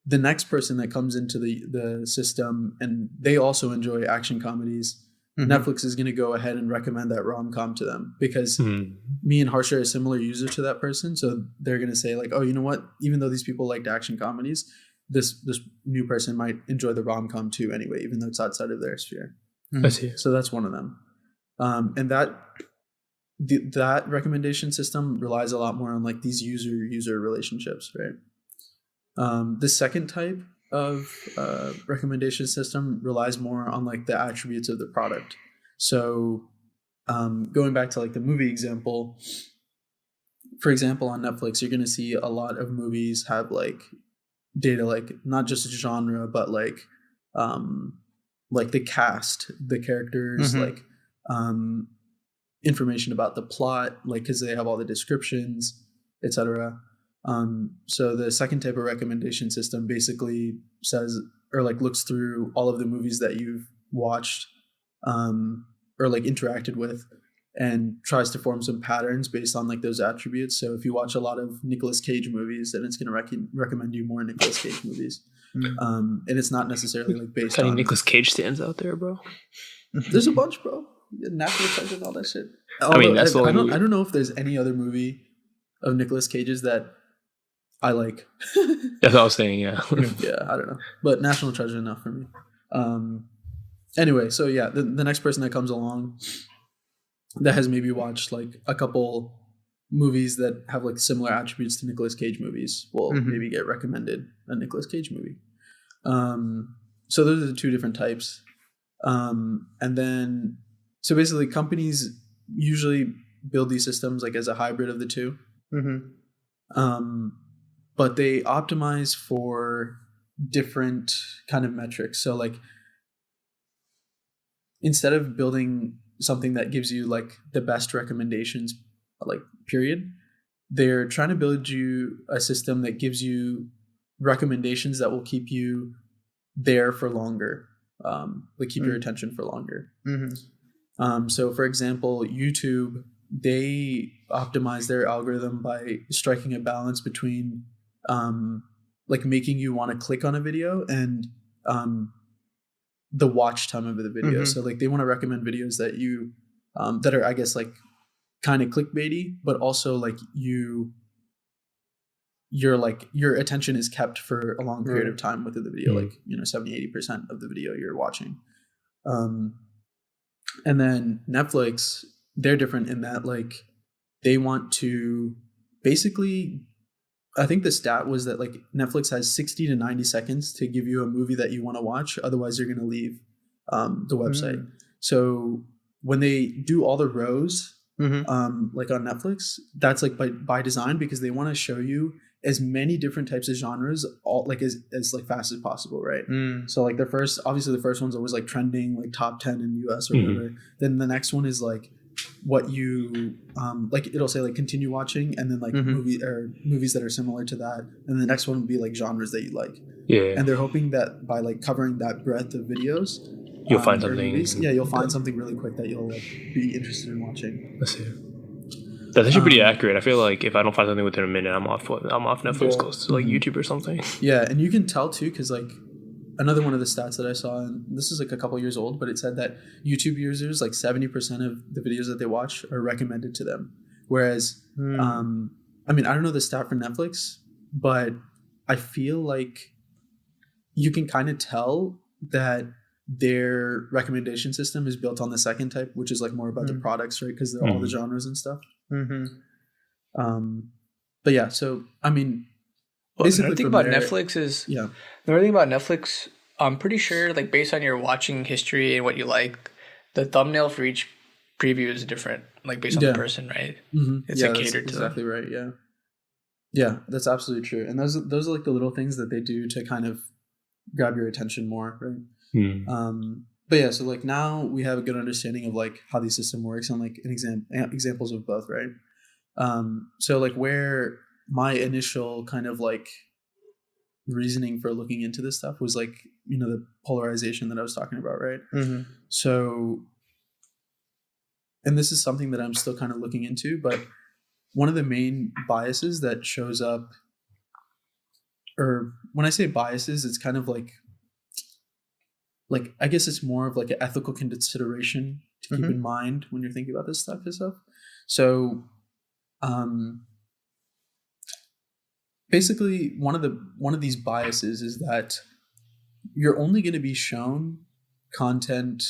The next person that comes into the system and they also enjoy action comedies, Netflix is going to go ahead and recommend that rom-com to them because me and Harsh are a similar user to that person. So they're going to say like, oh, you know what? Even though these people liked action comedies, this new person might enjoy the rom-com too anyway, even though it's outside of their sphere. I see. So that's one of them. And that recommendation system relies a lot more on like these user relationships, right? The second type of recommendation system relies more on like the attributes of the product. So going back to like the movie example, for example, on Netflix, you're going to see a lot of movies have like data, like not just genre, but like the cast, the characters, like information about the plot, like because they have all the descriptions, etc. So the second type of recommendation system basically says or like looks through all of the movies that you've watched or like interacted with and tries to form some patterns based on like those attributes. So if you watch a lot of Nicolas Cage movies, then it's going to recommend you more Nicolas Cage movies. And it's not necessarily like based on Nicolas Cage stands out there, bro. There's a bunch, bro. National Treasure and all that shit. I mean, that's I don't know if there's any other movie of Nicolas Cage's that I like. That's what I was saying, yeah. Yeah, I don't know. But National Treasure enough for me. Anyway, so yeah, the next person that comes along that has maybe watched like a couple movies that have like similar attributes to Nicolas Cage movies will maybe get recommended a Nicolas Cage movie. So those are the two different types. And then, so basically companies usually build these systems like as a hybrid of the two. But they optimize for different kind of metrics. So like instead of building something that gives you like the best recommendations, like period, they're trying to build you a system that gives you recommendations that will keep you there for longer, like keep your attention for longer. So for example, YouTube, they optimize their algorithm by striking a balance between like making you want to click on a video and the watch time of the video. So like they want to recommend videos that you that are, I guess, like kind of clickbaity, but also like your attention is kept for a long period of time within the video, like 70-80% of the video you're watching. And then Netflix, they're different in that like they want to basically, I think the stat was that like Netflix has 60 to 90 seconds to give you a movie that you want to watch. Otherwise, you're going to leave the website. So when they do all the rows, like on Netflix, that's like by design because they want to show you as many different types of genres, all like as like fast as possible, right? So like the first one's always like trending, like top 10 in the US or whatever. Then the next one is like what you like it'll say like continue watching, and then like movies that are similar to that, and the next one will be like genres that you like. And they're hoping that by like covering that breadth of videos, you'll find something. You'll find something really quick that you'll like be interested in watching. Let's see. That's actually pretty accurate. I feel like if I don't find something within a minute, I'm off Netflix, close to like YouTube or something. Yeah, and you can tell too, because like another one of the stats that I saw, and this is like a couple years old, but it said that YouTube users, like 70% of the videos that they watch are recommended to them. Whereas, I mean, I don't know the stat for Netflix, but I feel like you can kind of tell that their recommendation system is built on the second type, which is like more about the products, right? Because they're all the genres and stuff. But yeah, so I mean, basically, the thing about Netflix is the other thing about Netflix, I'm pretty sure, like based on your watching history and what you like, the thumbnail for each preview is different, like based on the person, right? It's like catered to exactly them. Right. Yeah, that's absolutely true. And those are like the little things that they do to kind of grab your attention more, right? Hmm. But yeah, so like now we have a good understanding of like how the system works and like examples of both, right? So like where my initial kind of like reasoning for looking into this stuff was like, you know, the polarization that I was talking about, right? So, and this is something that I'm still kind of looking into, but one of the main biases that shows up, or when I say biases, it's kind of like I guess it's more of like an ethical consideration to keep in mind when you're thinking about this stuff and stuff. So, basically, one of these biases is that you're only going to be shown content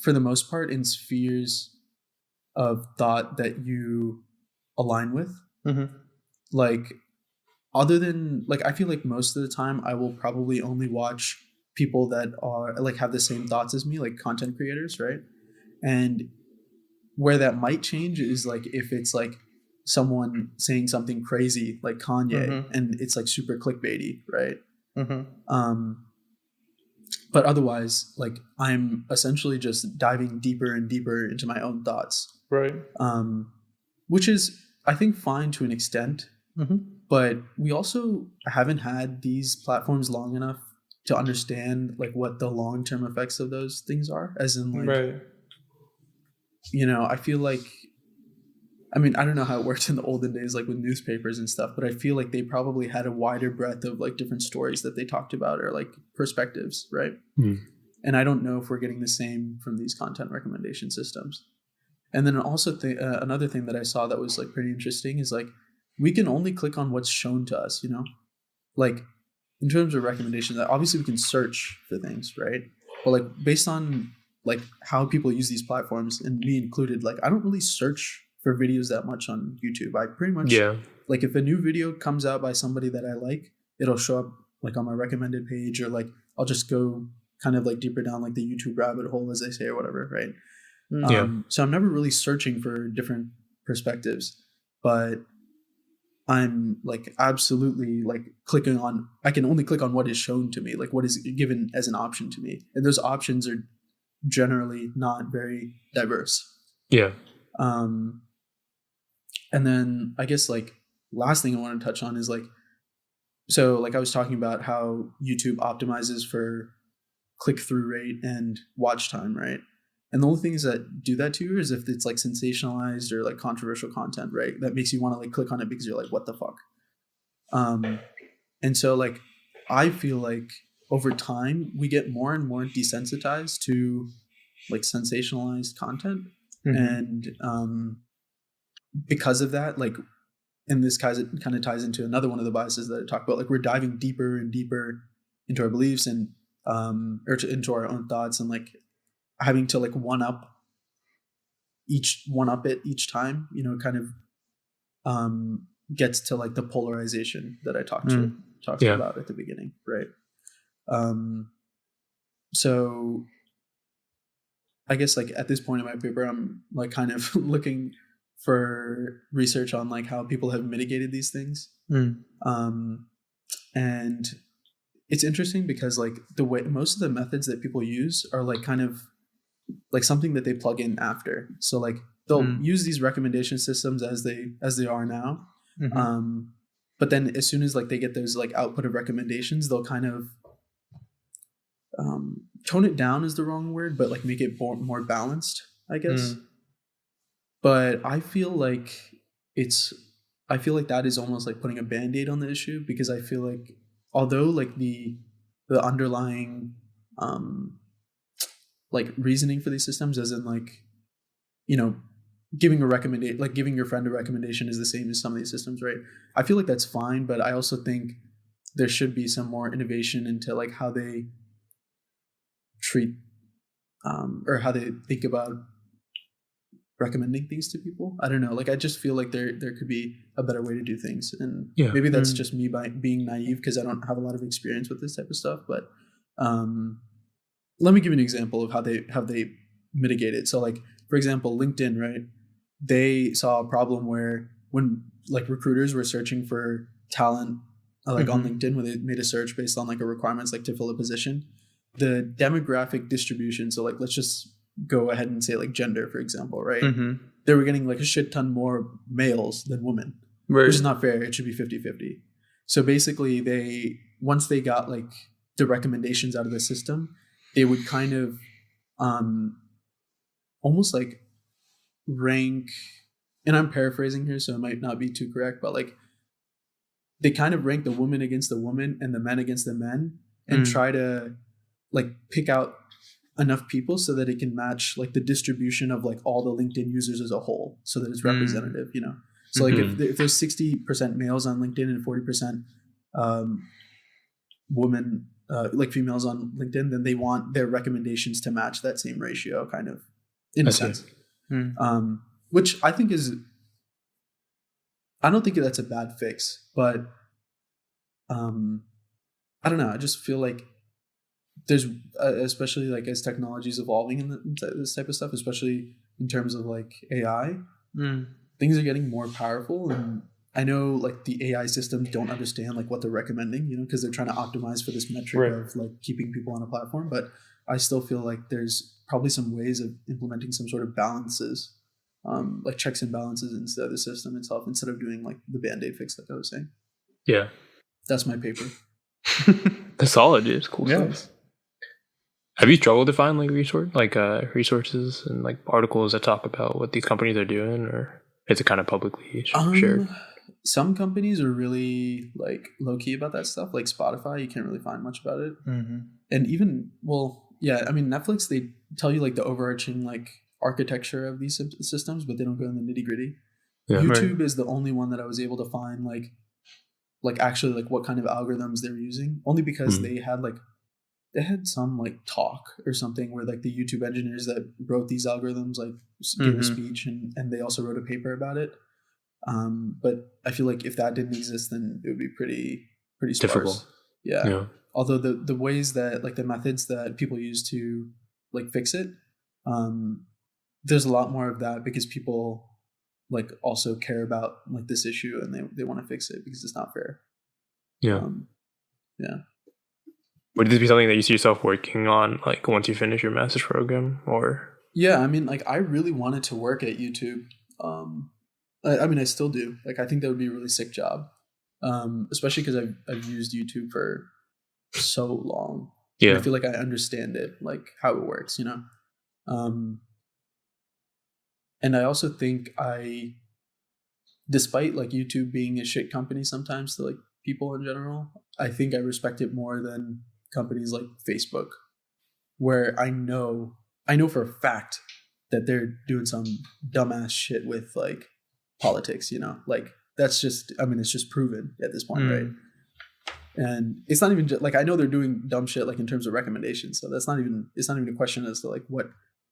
for the most part in spheres of thought that you align with. Like, other than like, I feel like most of the time I will probably only watch people that are like have the same thoughts as me, like content creators, right? And where that might change is like if it's like someone saying something crazy like Kanye and it's like super clickbaity, right? But otherwise, like I'm essentially just diving deeper and deeper into my own thoughts, Right. Which is I think fine to an extent, but we also haven't had these platforms long enough to understand like what the long-term effects of those things are, as in like, Right. you know, I feel like, I mean, I don't know how it worked in the olden days, like with newspapers and stuff, but I feel like they probably had a wider breadth of like different stories that they talked about or like perspectives, right? And I don't know if we're getting the same from these content recommendation systems. And then also another thing that I saw that was like pretty interesting is like we can only click on what's shown to us, you know, like in terms of recommendations. Obviously we can search for things, right? But like based on like how people use these platforms, and me included, like I don't really search for videos that much on YouTube. I pretty much like if a new video comes out by somebody that I like, it'll show up like on my recommended page, or like I'll just go kind of like deeper down like the YouTube rabbit hole, as they say, or whatever, right? So I'm never really searching for different perspectives, but I'm like absolutely like clicking on, I can only click on what is shown to me, like what is given as an option to me. And those options are generally not very diverse. And then I guess like last thing I want to touch on is like, so like I was talking about how YouTube optimizes for click-through rate and watch time, right? And the only things that do that to you is if it's like sensationalized or like controversial content, right? That makes you want to like click on it because you're like, what the fuck? And so like, I feel like over time we get more and more desensitized to like sensationalized content. And because of that, like, and this kind of ties into another one of the biases that I talked about, like we're diving deeper and deeper into our beliefs and into our own thoughts, and like having to like one up it each time, you know, kind of gets to like the polarization that I talked about at the beginning, right? So I guess like at this point in my paper, I'm like kind of looking for research on like how people have mitigated these things. And it's interesting because like the way most of the methods that people use are like kind of like something that they plug in after. So like they'll use these recommendation systems as they are now. But then as soon as like they get those like output of recommendations, they'll kind of tone it down is the wrong word, but like make it more balanced, I guess. But I feel like that is almost like putting a Band-Aid on the issue, because I feel like although like the underlying like reasoning for these systems, as in like, you know, giving your friend a recommendation is the same as some of these systems, right? I feel like that's fine, but I also think there should be some more innovation into like how they treat or how they think about recommending things to people. I don't know, like I just feel like there could be a better way to do things, and maybe that's just me by being naive because I don't have a lot of experience with this type of stuff. But let me give you an example of how they mitigate it. So like, for example, LinkedIn, right? They saw a problem where when like recruiters were searching for talent like on LinkedIn when they made a search based on like a requirements like to fill a position, the demographic distribution. So like let's just go ahead and say like gender, for example, right? They were getting like a shit ton more males than women, Right. which is not fair. It should be 50-50. So basically once they got like the recommendations out of the system, they would kind of almost like rank, and I'm paraphrasing here, so it might not be too correct, but like they kind of rank the woman against the woman and the men against the men and try to like pick out enough people so that it can match like the distribution of like all the LinkedIn users as a whole, so that it's representative, you know? So like if there's 60% males on LinkedIn and 40% women, like females on LinkedIn, then they want their recommendations to match that same ratio, kind of, in a sense. Which I think is, I don't think that's a bad fix, but I don't know. I just feel like there's, especially like as technology is evolving in this type of stuff, especially in terms of like AI, things are getting more powerful. And I know like the AI systems don't understand like what they're recommending, you know, because they're trying to optimize for this metric of like keeping people on a platform. But I still feel like there's probably some ways of implementing some sort of balances, like checks and balances instead of the system itself, instead of doing like the Band-Aid fix like I was saying. Yeah. That's my paper. That's solid, dude. It's cool Yeah. stuff. Have you struggled to find like resources and like articles that talk about what these companies are doing, or is it kind of publicly shared? Some companies are really like low key about that stuff. Like Spotify, you can't really find much about it. And even, well, yeah, I mean, Netflix, they tell you like the overarching like architecture of these systems, but they don't go in the nitty gritty. Yeah. YouTube is the only one that I was able to find like actually like what kind of algorithms they're using, only because they had some like talk or something where like the YouTube engineers that wrote these algorithms like gave a speech and they also wrote a paper about it. But I feel like if that didn't exist, then it would be pretty sparse. Difficult. Yeah. Although the ways that like the methods that people use to like fix it, there's a lot more of that because people like also care about like this issue and they want to fix it because it's not fair. Yeah. Yeah. Would this be something that you see yourself working on like once you finish your master's program, or? Yeah, I mean, like I really wanted to work at YouTube. I mean, I still do. Like, I think that would be a really sick job, especially because I've used YouTube for so long. Yeah, and I feel like I understand it, like how it works, you know. And I also think despite like YouTube being a shit company sometimes to like people in general, I think I respect it more than companies like Facebook, where I know for a fact that they're doing some dumbass shit with like politics, you know, like that's just, I mean, it's just proven at this point, right? And it's not even just like, I know they're doing dumb shit like in terms of recommendations, so it's not even a question as to like what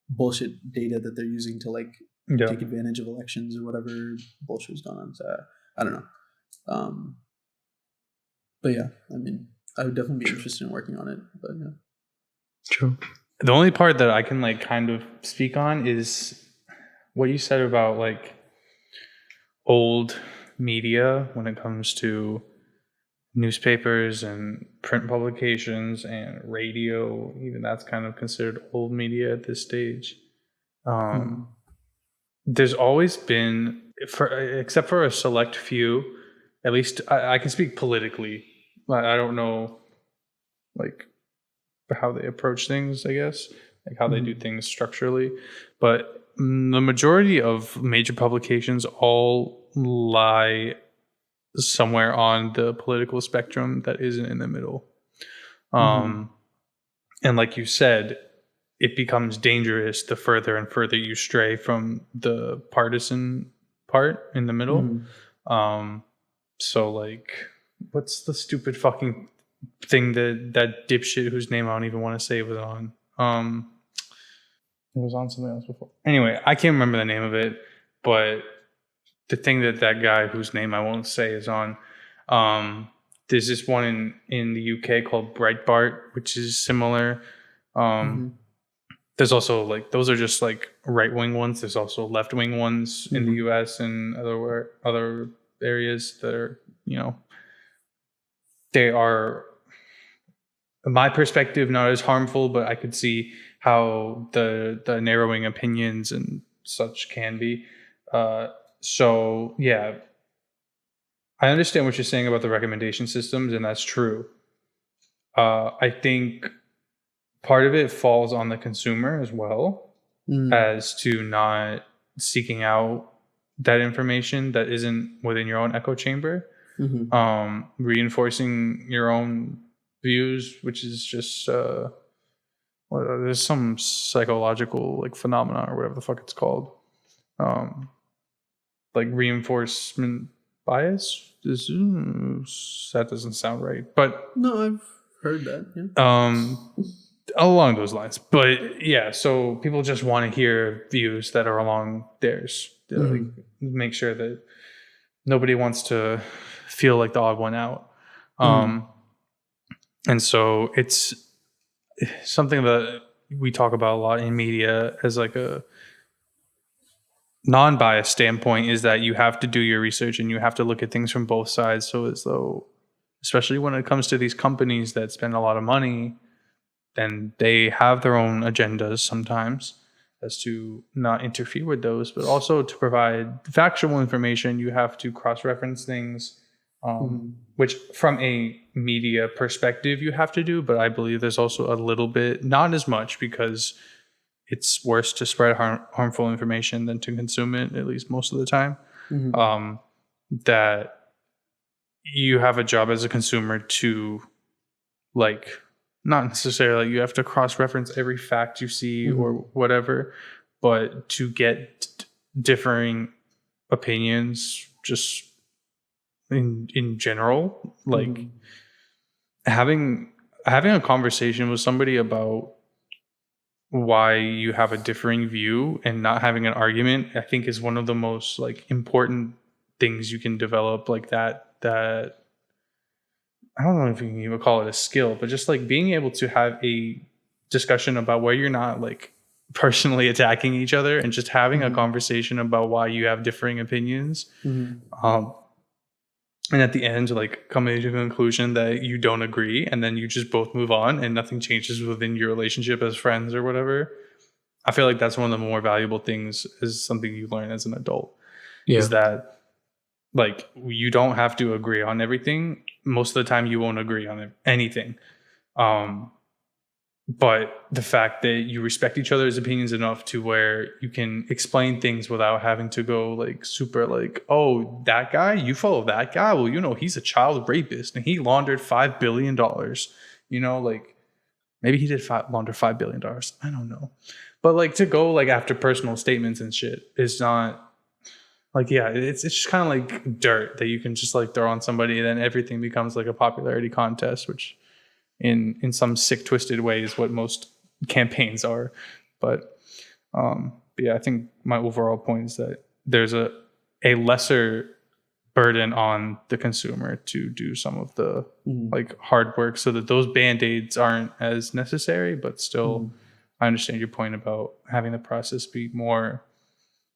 bullshit data that they're using to like take advantage of elections or whatever bullshit is going on. So I don't know. But yeah, I mean, I would definitely be interested in working on it. But yeah. True. The only part that I can like kind of speak on is what you said about like old media when it comes to newspapers and print publications and radio. Even that's kind of considered old media at this stage. There's always been, except for a select few, at least I can speak politically. I don't know like how they approach things, I guess, like how they do things structurally, but the majority of major publications all lie somewhere on the political spectrum that isn't in the middle. And like you said, it becomes dangerous the further and further you stray from the partisan part in the middle. So like, what's the stupid fucking thing that dipshit whose name I don't even want to say was on? It was on something else before. Anyway, I can't remember the name of it, but the thing that guy whose name I won't say is on, there's this one in the UK called Breitbart, which is similar. There's also like, those are just like right-wing ones. There's also left-wing ones in the US and other areas that are, you know, they are, in my perspective, not as harmful, but I could see how the narrowing opinions and such can be. So yeah, I understand what you're saying about the recommendation systems, and that's true. I think part of it falls on the consumer as well, as to not seeking out that information that isn't within your own echo chamber, reinforcing your own views, which is just there's some psychological like phenomena or whatever the fuck it's called, like reinforcement bias. That doesn't sound right, but No, I've heard that. Yeah. Along those lines. But yeah, so people just want to hear views that are along theirs. Like, make sure that nobody wants to feel like the odd one out. And so it's something that we talk about a lot in media as like a non-biased standpoint, is that you have to do your research and you have to look at things from both sides. So as though, especially when it comes to these companies that spend a lot of money, then they have their own agendas sometimes, as to not interfere with those, but also to provide factual information. You have to cross-reference things, which from a media perspective you have to do, but I believe there's also a little bit, not as much, because it's worse to spread harmful information than to consume it, at least most of the time. That you have a job as a consumer to, like, not necessarily you have to cross-reference every fact you see or whatever, but to get differing opinions just in general, like having a conversation with somebody about why you have a differing view and not having an argument, I think is one of the most like important things you can develop, like that I don't know if you can even call it a skill, but just like being able to have a discussion about where you're not like personally attacking each other and just having a conversation about why you have differing opinions. And at the end, like coming to a conclusion that you don't agree, and then you just both move on and nothing changes within your relationship as friends or whatever. I feel like that's one of the more valuable things, is something you learn as an adult. Is that like you don't have to agree on everything. Most of the time you won't agree on anything. But the fact that you respect each other's opinions enough to where you can explain things without having to go like super like, oh, that guy, you follow that guy? Well, you know, he's a child rapist and he laundered $5 billion. You know, like maybe he did launder $5 billion. I don't know. But like to go like after personal statements and shit is not like, yeah, it's just kind of like dirt that you can just like throw on somebody, and then everything becomes like a popularity contest, which in some sick, twisted way is what most campaigns are. But yeah, I think my overall point is that there's a lesser burden on the consumer to do some of the like hard work, so that those band-aids aren't as necessary. But still, I understand your point about having the process be more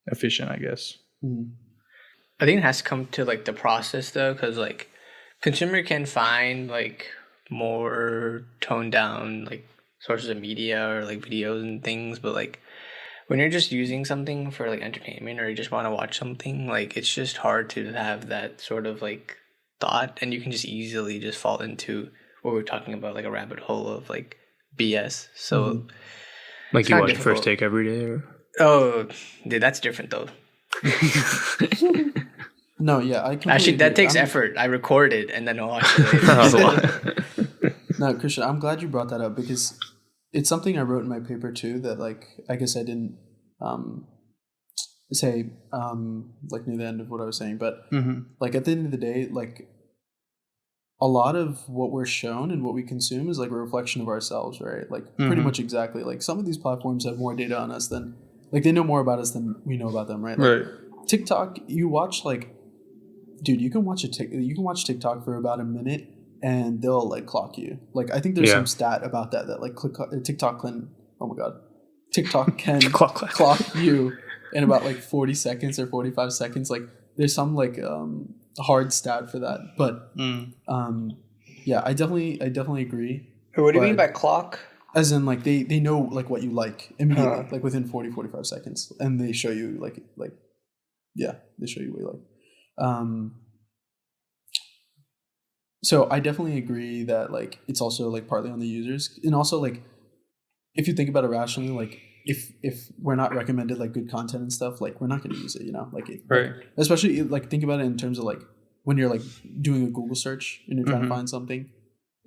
efficient, I guess. I think it has to come to like the process though, because like consumer can find like more toned down like sources of media or like videos and things, but like when you're just using something for like entertainment, or you just want to watch something, like it's just hard to have that sort of like thought, and you can just easily just fall into what we're talking about, like a rabbit hole of like BS. So like you watch First Take every day, or oh dude, that's different though. No, yeah, I actually that takes effort. I record it and then I'll watch it later. No, Christian, I'm glad you brought that up, because it's something I wrote in my paper too, that like I guess I didn't say like near the end of what I was saying, but like at the end of the day, like a lot of what we're shown and what we consume is like a reflection of ourselves, right? Like pretty much exactly. Like some of these platforms have more data on us than, like, they know more about us than we know about them, right? Like, Right. TikTok, you watch like, dude, you can watch TikTok for about a minute and they'll like clock you. Like I think there's some stat about that like TikTok can clock you in about like 40 seconds or 45 seconds. Like there's some like hard stat for that, but Yeah, I definitely agree. What do you mean But- by clock? As in, like, they know, like, what you like immediately, like, within 45 seconds. And they show you, they show you what you like. So I definitely agree that, like, it's also, like, partly on the users. And also, like, if you think about it rationally, like, if we're not recommended, like, good content and stuff, like, we're not going to use it, you know? Like, Right. especially, like, think about it in terms of, like, when you're, like, doing a Google search and you're trying to find something,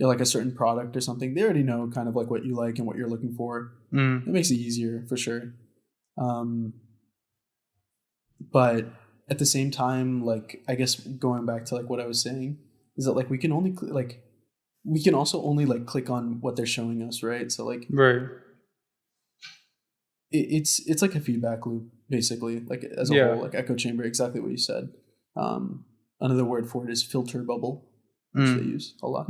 like a certain product or something, they already know kind of like what you like and what you're looking for. It makes it easier for sure. But at the same time, like, I guess going back to, like, what I was saying is that, like, we can only we can also only, like, click on what they're showing us, right? So, like, Right. it's like a feedback loop basically, like, as a whole, like echo chamber, exactly what you said. Another word for it is filter bubble, which they use a lot.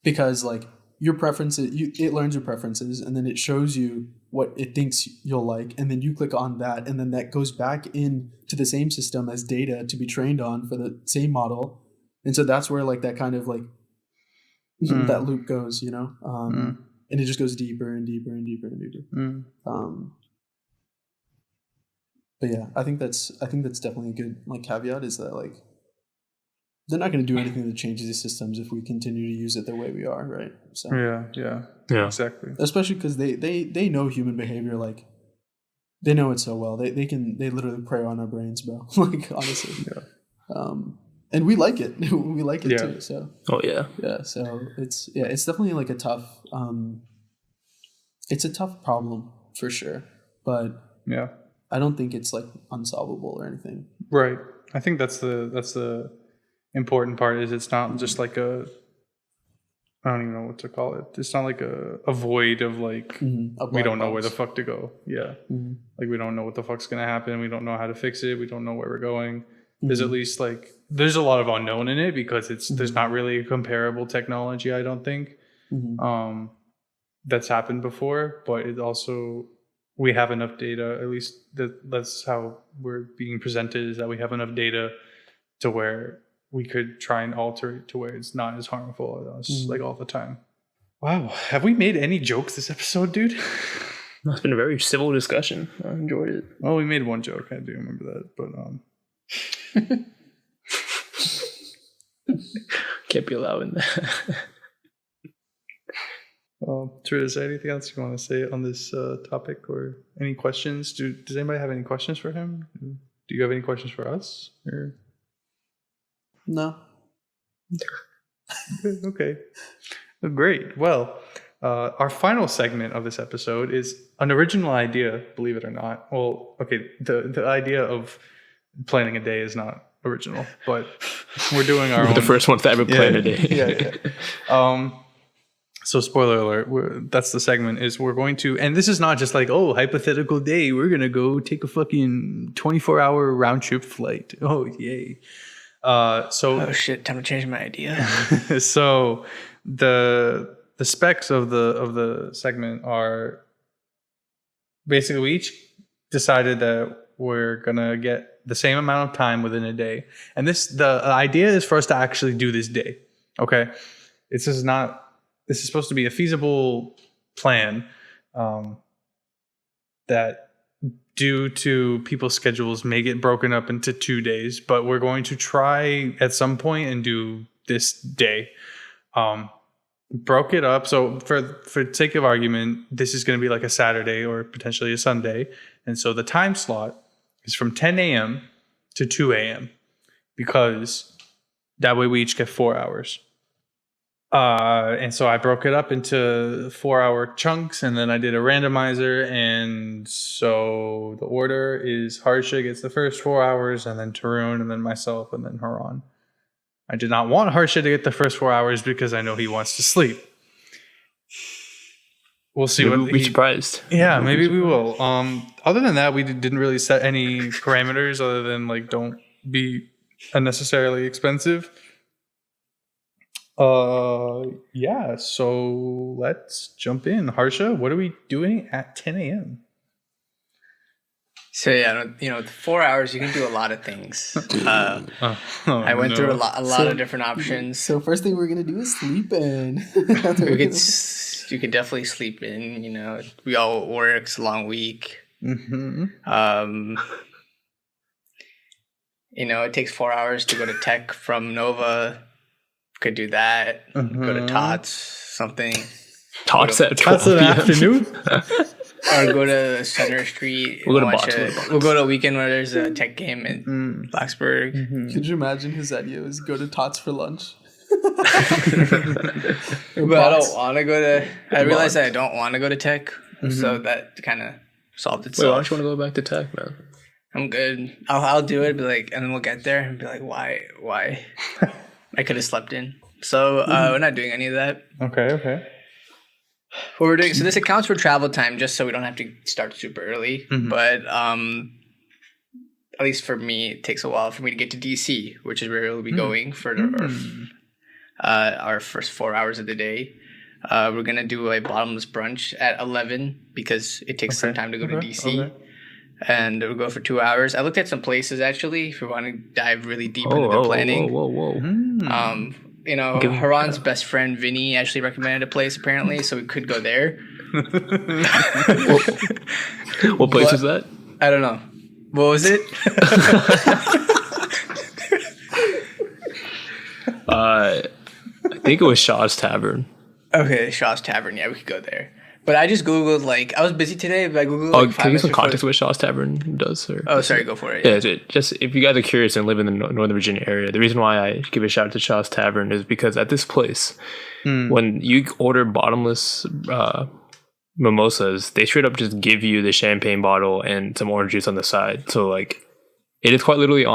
Because, like, your preferences, it learns your preferences, and then it shows you what it thinks you'll like, and then you click on that, and then that goes back in to the same system as data to be trained on for the same model. And so that's where, like, that kind of, like, that loop goes, you know, and it just goes deeper and deeper and deeper and deeper. But yeah, I think that's definitely a good, like, caveat, is that, like, they're not going to do anything that changes the systems if we continue to use it the way we are, right? So Yeah. Exactly. especially because they know human behavior, like, they know it so well. They literally prey on our brains, bro. Like, honestly. And we like it. We like it too. So Oh yeah. so it's definitely, like, a tough it's a tough problem for sure. But Yeah. I don't think it's, like, unsolvable or anything. Right. I think that's the important part, is it's not just like I don't even know what to call it. It's not like a void of, like, we don't know where the fuck to go. Yeah. Like, we don't know what the fuck's going to happen. We don't know how to fix it. We don't know where we're going. There's at least, like, there's a lot of unknown in it because there's not really a comparable technology, I don't think, that's happened before, but it also, we have enough data, at least that's how we're being presented, is that we have enough data to where we could try and alter it to where it's not as harmful as us, like, all the time. Wow. Have we made any jokes this episode, dude? It's been a very civil discussion. I enjoyed it. Well, we made one joke. I do remember that, but Can't be allowing that. Drew, is there anything else you want to say on this topic, or any questions? Does anybody have any questions for him? Do you have any questions for us? Or? No. Okay. Great. Well, our final segment of this episode is an original idea, believe it or not. Well, okay, the idea of planning a day is not original, but we're doing our own. The first one to ever plan a day. Yeah. So, spoiler alert, that's the segment, is we're going to, and this is not just like, oh, hypothetical day, we're going to go take a fucking 24-hour round trip flight. Oh, yay. Oh shit! Time to change my idea. So the specs of the segment are basically, we each decided that we're gonna get the same amount of time within a day, and the idea is for us to actually do this day. Okay, this is supposed to be a feasible plan that, due to people's schedules, may get broken up into 2 days, but we're going to try at some point and do this day. Broke it up. So for sake of argument, this is going to be like a Saturday or potentially a Sunday. And so the time slot is from 10 a.m. to 2 a.m. because that way we each get 4 hours. And so I broke it up into 4-hour chunks, and then I did a randomizer. And so the order is Harsha gets the first 4 hours, and then Tarun, and then myself, and then Haran. I did not want Harsha to get the first 4 hours because I know he wants to sleep. We'll see. Maybe we'll be surprised. Yeah, maybe we will. Other than that, we didn't really set any parameters other than, like, don't be unnecessarily expensive. Yeah, so let's jump in. Harsha, what are we doing at 10 a.m.? So yeah, 4 hours you can do a lot of things. I went through a lot of different options. So first thing we're gonna do is sleep in. You could definitely sleep in. We all work. It's a long week. It takes 4 hours to go to tech from Nova. Could do that. Go to Tots, something. Tots at 12 That's an afternoon. Or go to Center Street. We'll go to Box. We'll go to a weekend where there's a tech game in Blacksburg. Could you imagine his idea was go to Tots for lunch? But I don't want to go to. I realized that I don't want to go to tech, so that kind of solved itself. Wait, why don't you want to go back to tech, man? I'm good. I'll do it. Be like, and then we'll get there and be like, why? I could have slept in. So we're not doing any of that. Okay. What we're doing, so this accounts for travel time, just so we don't have to start super early. But at least for me, it takes a while for me to get to DC, which is where we'll be going for our first 4 hours of the day. We're gonna do a bottomless brunch at 11 because it takes some time to go to DC, and we'll go for 2 hours. I looked at some places actually. If we want to dive really deep into the planning. Whoa. Haran's best friend Vinny actually recommended a place apparently, so we could go there. What place is that? I don't know. What was it? I think it was Shaw's Tavern. Okay, Shaw's Tavern. Yeah, we could go there. But I just Googled, I was busy today, but I Googled, can you give some context of what Shaw's Tavern does? Sorry, go for it. Yeah, just if you guys are curious and live in the Northern Virginia area, the reason why I give a shout out to Shaw's Tavern is because at this place, when you order bottomless mimosas, they straight up just give you the champagne bottle and some orange juice on the side. So, it is quite literally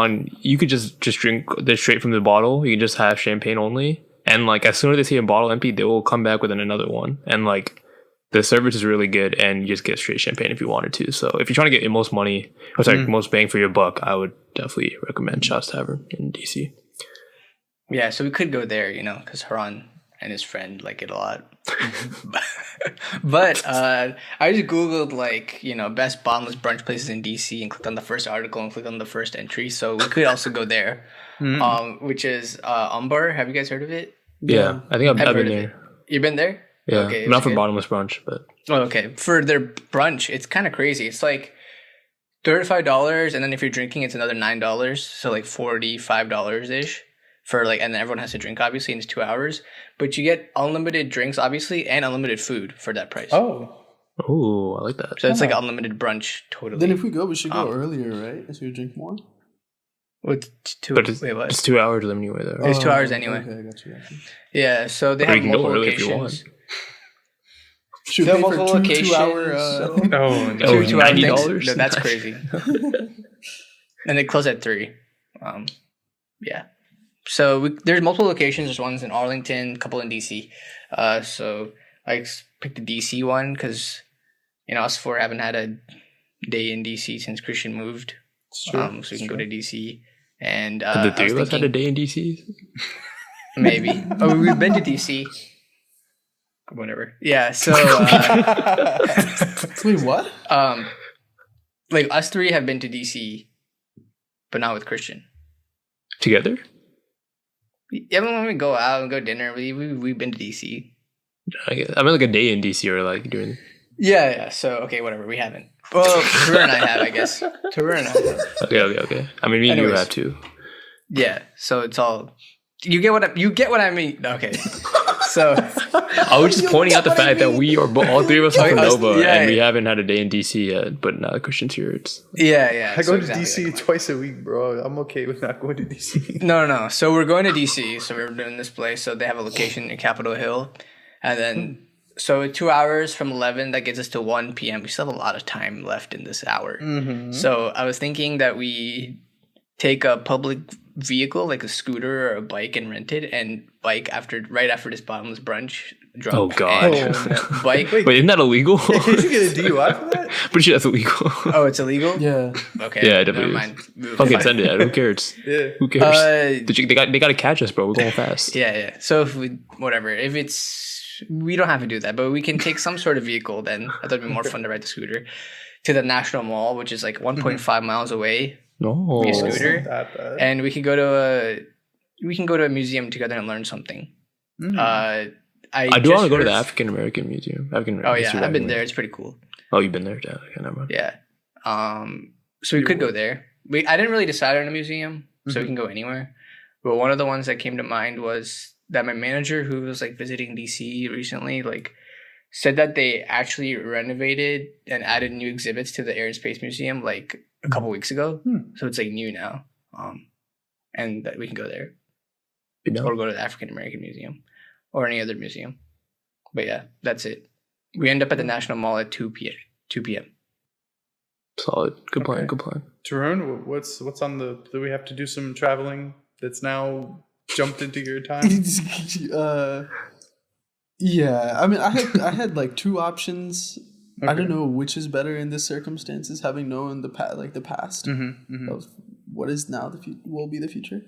you could just drink this straight from the bottle. You can just have champagne only. And, as soon as they see a bottle empty, they will come back with another one. And, the service is really good, and you just get straight champagne if you wanted to. So if you're trying to get most most bang for your buck, I would definitely recommend Shaw's Tavern in DC. Yeah, so we could go there, because Haran and his friend like it a lot. But I just Googled best bottomless brunch places in DC and clicked on the first article and clicked on the first entry. So we could also go there, which is Umbar. Have you guys heard of it? Yeah, I think I've been there. You've been there? Yeah, okay, not for bottomless brunch, but okay. For their brunch, it's kind of crazy. It's $35, and then if you're drinking, it's another $9, so $45 ish for and then everyone has to drink obviously, and it's 2 hours. But you get unlimited drinks obviously and unlimited food for that price. Oh, I like that. So it's unlimited brunch totally. Then if we go, we should go earlier, right? So we drink more. Wait, what? It's 2 hours anyway, though. It's 2 hours anyway. Okay, I got you. Yeah, so they have multiple locations. Should they pay have for multiple 2 locations. 2 hour $90? No, that's crazy. And they close at 3. Yeah. So there's multiple locations. There's ones in Arlington, a couple in DC. So I picked the DC one because us four haven't had a day in DC since Christian moved. So we can go to DC. And the three of us had a day in DC. Maybe. We've been to DC. Whatever. Yeah. So. Wait, what? Us three have been to DC, but not with Christian. Together? Yeah, when we go out and go dinner, we've been to DC. I mean, a day in DC or during. Yeah. So okay, whatever. We haven't. Well, Tarun and I have, I guess. Tarun and I have. Okay. I mean, me and you have too. Yeah. So it's all. You get what I mean. Okay. So I was just pointing out the fact that we are all three of us are from Nova, yeah, and we haven't had a day in DC yet. But now Christian's here. It's yeah. I go to DC twice a week, bro. I'm okay with not going to DC. No. So we're going to DC. So we're doing this place. So they have a location in Capitol Hill, and then so 2 hours from 11 that gets us to 1 p.m. We still have a lot of time left in this hour. Mm-hmm. So I was thinking that we take a public vehicle like a scooter or a bike and rent it and bike right after this bottomless brunch. Drunk oh god! Bike. Wait, isn't that illegal? Did you get a DUI for that? Pretty sure that's illegal. Oh, it's illegal? Yeah. Okay. Yeah, definitely. Never mind. Fucking send it. Who cares? Yeah. Who cares? They got to catch us, bro. We're going fast. Yeah. So if it's we don't have to do that, but we can take some sort of vehicle then. I thought it'd be more fun to ride the scooter to the National Mall, which is like 1.5 miles away. No. Via It's not scooter. that bad. And we can go to a museum together and learn something. I do want to go to the African American Museum. Oh yeah, I've been there. It's pretty cool. Oh, you've been there? Yeah, okay, never mind. Yeah. So we could go there. I didn't really decide on a museum, so we can go anywhere. But one of the ones that came to mind was that my manager, who was like visiting DC recently, like said that they actually renovated and added new exhibits to the Air and Space Museum like a couple weeks ago. So it's like new now. And that we can go there. Or go to the African American Museum or any other museum. But yeah, that's it. We end up at the National Mall at 2 p.m. Solid. Good plan. Okay. Good plan. Tarun, what's on the? Do we have to do some traveling? That's now jumped into your time. Yeah, I mean, I had like two options. I don't know which is better in this circumstances, having known the past of what is now will be the future.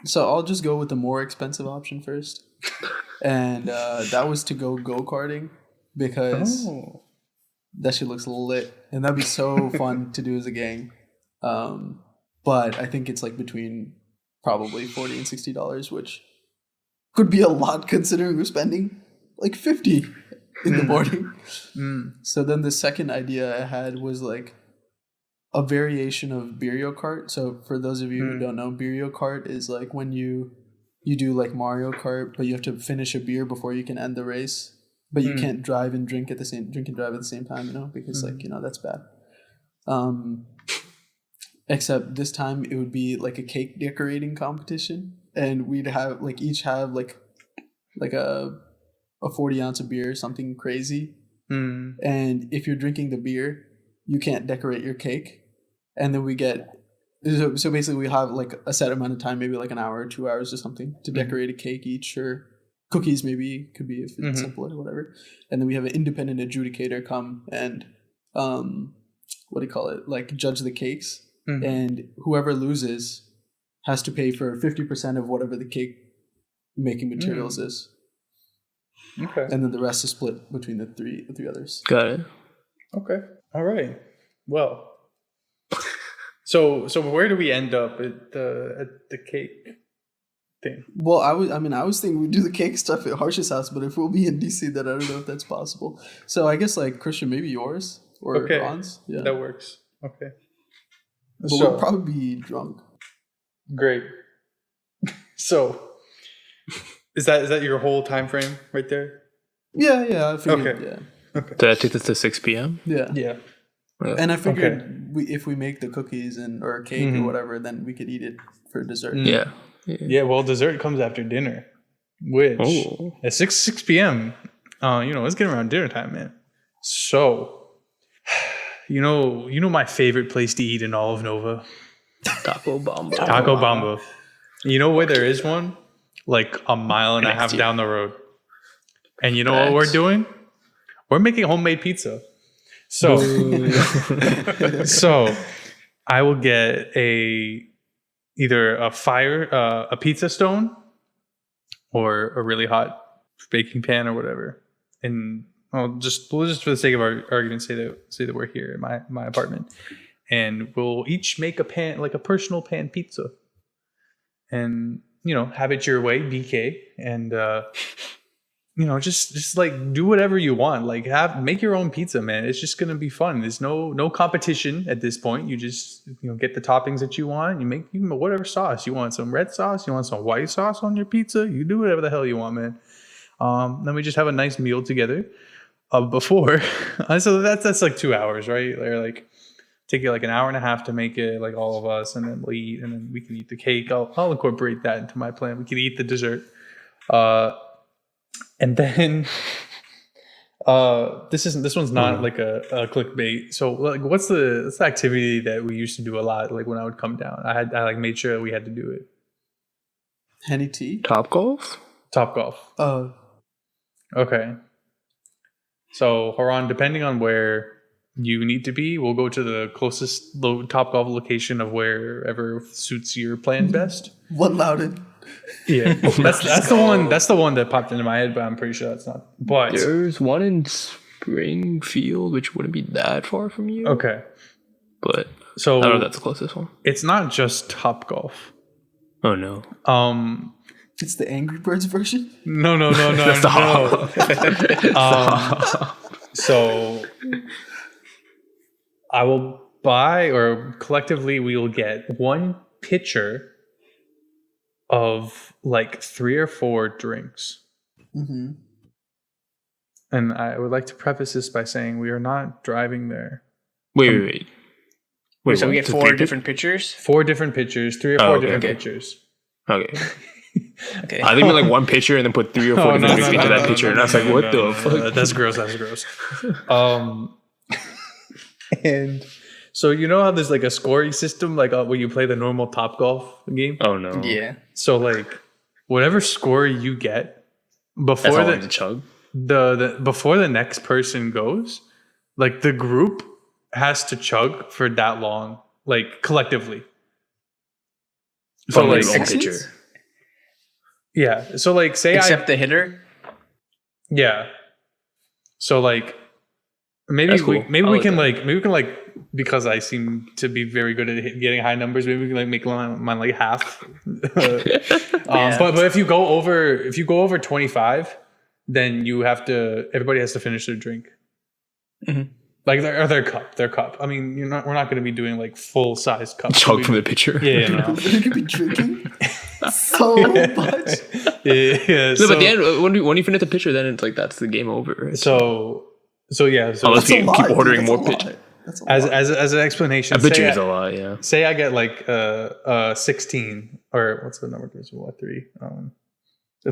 So I'll just go with the more expensive option first, and that was to go karting because that shit looks lit, and that'd be so fun to do as a gang. But I think it's like between probably $40 and $60, which could be a lot considering we're spending like $50 in the morning. So then the second idea I had was like a variation of Mario Kart. So for those of you who don't know, Mario Kart is like when you do like Mario Kart, but you have to finish a beer before you can end the race. But you can't drive and drink and drive at the same time, because like, that's bad. Except this time it would be like a cake decorating competition, and we'd have like each have like a 40 ounce of beer, something crazy. And if you're drinking the beer, you can't decorate your cake. And then we get so basically we have like a set amount of time, maybe like an hour or 2 hours or something, to decorate a cake each, or cookies maybe, could be if it's simple or whatever. And then we have an independent adjudicator come and like judge the cakes. And whoever loses has to pay for 50% of whatever the cake making materials is. Okay. And then the rest is split between the three others. Got it. Okay. All right. Well, so where do we end up at the cake thing? Well, I was thinking we'd do the cake stuff at Harsh's house, but if we'll be in DC, then I don't know if that's possible. So I guess like Christian, maybe yours or Ron's. Yeah, that works. Okay. But we'll probably be drunk. Great. So, is that your whole time frame right there? Yeah. I figured, okay. Yeah. Okay. Did I take this to 6 p.m.? Yeah. And I figured if we make the cookies or cake or whatever, then we could eat it for dessert. Yeah. Well, dessert comes after dinner, which at 6 p.m. It's getting around dinner time, man. So. You know my favorite place to eat in all of Nova? Taco Bamba. Taco Bamba. You know where there is one? Like a mile and a half down the road. And you know what we're doing? We're making homemade pizza. So, so I will get either a pizza stone or a really hot baking pan or whatever. And we'll just for the sake of our argument say that we're here at my apartment, and we'll each make a personal pan pizza, and have it your way, BK, and just like do whatever you want, like make your own pizza, man. It's just gonna be fun. There's no competition at this point. You just get the toppings that you want. You make whatever sauce you want. Some red sauce, you want some white sauce on your pizza. You do whatever the hell you want, man. Then we just have a nice meal together. Before, so that's like 2 hours, right? Or like take you like an hour and a half to make it, like all of us, and then we'll eat, and then we can eat the cake. I'll incorporate that into my plan. We can eat the dessert, and then this one's not like a clickbait. So like, what's the activity that we used to do a lot? Like when I would come down, I like made sure we had to do it. Henny tea. Topgolf. Oh. Okay. So, Haran, depending on where you need to be, we'll go to the closest Topgolf location of wherever suits your plan best. What Loudon? Yeah, that's the one. That's the one that popped into my head, but I'm pretty sure that's not. But There's one in Springfield, which wouldn't be that far from you. okay, But so I don't know if that's the closest one. it's not just Top Golf. Oh no. It's the Angry Birds version. No. So I will buy, or collectively we will get one pitcher of like 3 or 4 drinks. Mm-hmm. And I would like to preface this by saying we are not driving there. Wait. So we what? get To 4 three different pictures. 4 different pitchers, 3 or 4 Oh, okay, different okay. pitchers. Okay. Okay. I think we like one pitcher and then put 3 or 4 different drinks into that pitcher, and I was like, what the fuck? That's gross. And so you know how there's like a scoring system, like where you play the normal Top Golf game. Oh no. Yeah. So like whatever score you get That's before all I have to the chug. before the next person goes, like the group has to chug for that long, like collectively. So From like your own Sixes? pitcher. yeah, so like say Except the hitter. yeah. So like maybe That's cool. maybe I we like can that. like because I seem to be very good at getting high numbers. Maybe we can like make mine like half. But if you go over 25, then you have to. Everybody has to finish their drink. Mhm. Like their cup. I mean, we're not going to be doing like full size cups. Chug from the pitcher. Yeah, no. You could be drinking so much. yeah. No, but at the end, when you finish the pitcher, then it's like that's the game over. Right? So yeah. So Unless That's a you lot, keep dude. ordering That's a more lot. pitch. That's a lot. as an explanation, A pitcher say is a lot, yeah. say I get like 16, or what's the number? 3.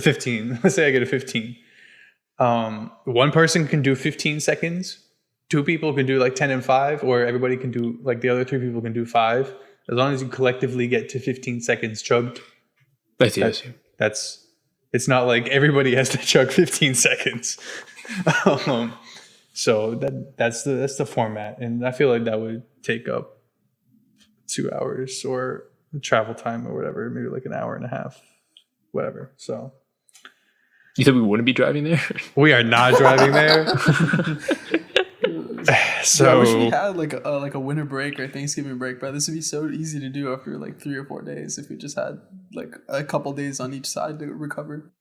15. Let's say I get a 15. One person can do 15 seconds. 2 people can do like 10 and 5, or everybody can do like the other 3 people can do 5. As long as you collectively get to 15 seconds chugged, I see. I see. that's it's not like everybody has to chug 15 seconds. So that's the format, and I feel like that would take up 2 hours or travel time or whatever, maybe like an hour and a half, whatever. So You said we wouldn't be driving there? we are not driving there. So I wish we had like a winter break or Thanksgiving break, but this would be so easy to do after like 3 or 4 days if we just had like a couple days on each side to recover.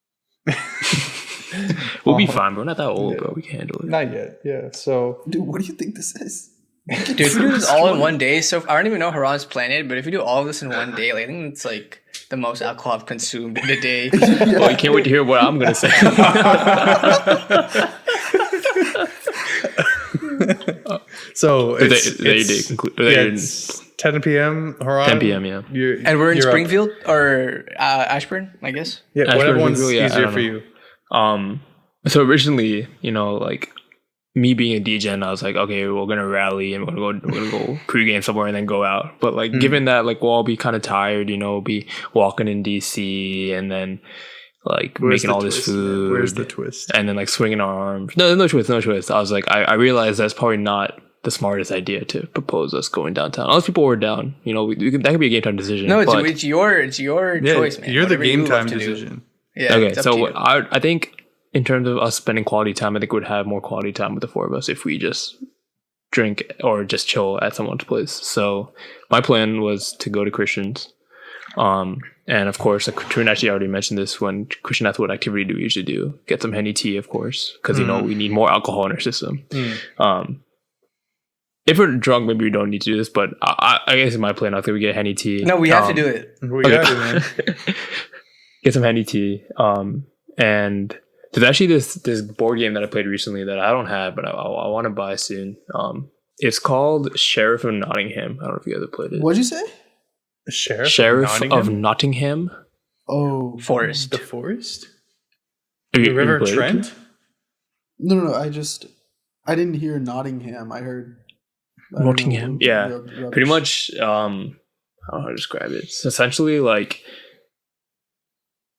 We'll be fine, bro. We're not that old, bro. We can handle it. not yet, yeah. So Dude, what do you think this is? Dude, if we do this all in one day, so I don't even know how Ron's planned it, but if we do all of this in one day, like, I think it's like the most alcohol I've consumed in a day. Well, you can't wait to hear what I'm gonna say. so it's 10 p.m. Haran, 10 p.m. Yeah. And we're in you're up. Springfield or Ashburn, I guess. Yeah, Ashburn, whatever one's Springfield, yeah, I easier don't for know. you. So originally, like me being a DJ, I was like, okay, we're gonna rally and we're gonna go pregame somewhere and then go out. But like, given that like we'll all be kind of tired, we'll be walking in DC and then like making all this food. Where's the twist? And then like swinging our arms. No twist. I was like, I realized that's probably not the smartest idea to propose us going downtown. Unless people were down, that could be a game time decision. No, but, it's your choice, man. You're the Whatever you game time love to do. decision. Yeah. okay. it's up to So you. I think in terms of us spending quality time, I think we'd have more quality time with the 4 of us if we just drink or just chill at someone's place. So my plan was to go to Christian's. And of course, Corinne actually already mentioned this when Christian asked what activity do we usually do. Get some Henny tea, of course, because we need more alcohol in our system. If we're drunk, maybe we don't need to do this, but I guess in my plan, I think we get Henny tea. No, we have to do it. We got it, man. Get some Henny tea. And there's actually this board game that I played recently that I don't have, but I want to buy soon. It's called Sheriff of Nottingham. I don't know if you guys have played it. What'd you say? Sheriff of Nottingham. Oh, Forest. The forest? Have The you River played it? Trent? no. I didn't hear Nottingham. I heard I don't know, Nottingham. Yeah. rubbish. Pretty much, I don't know how to describe it. It's essentially like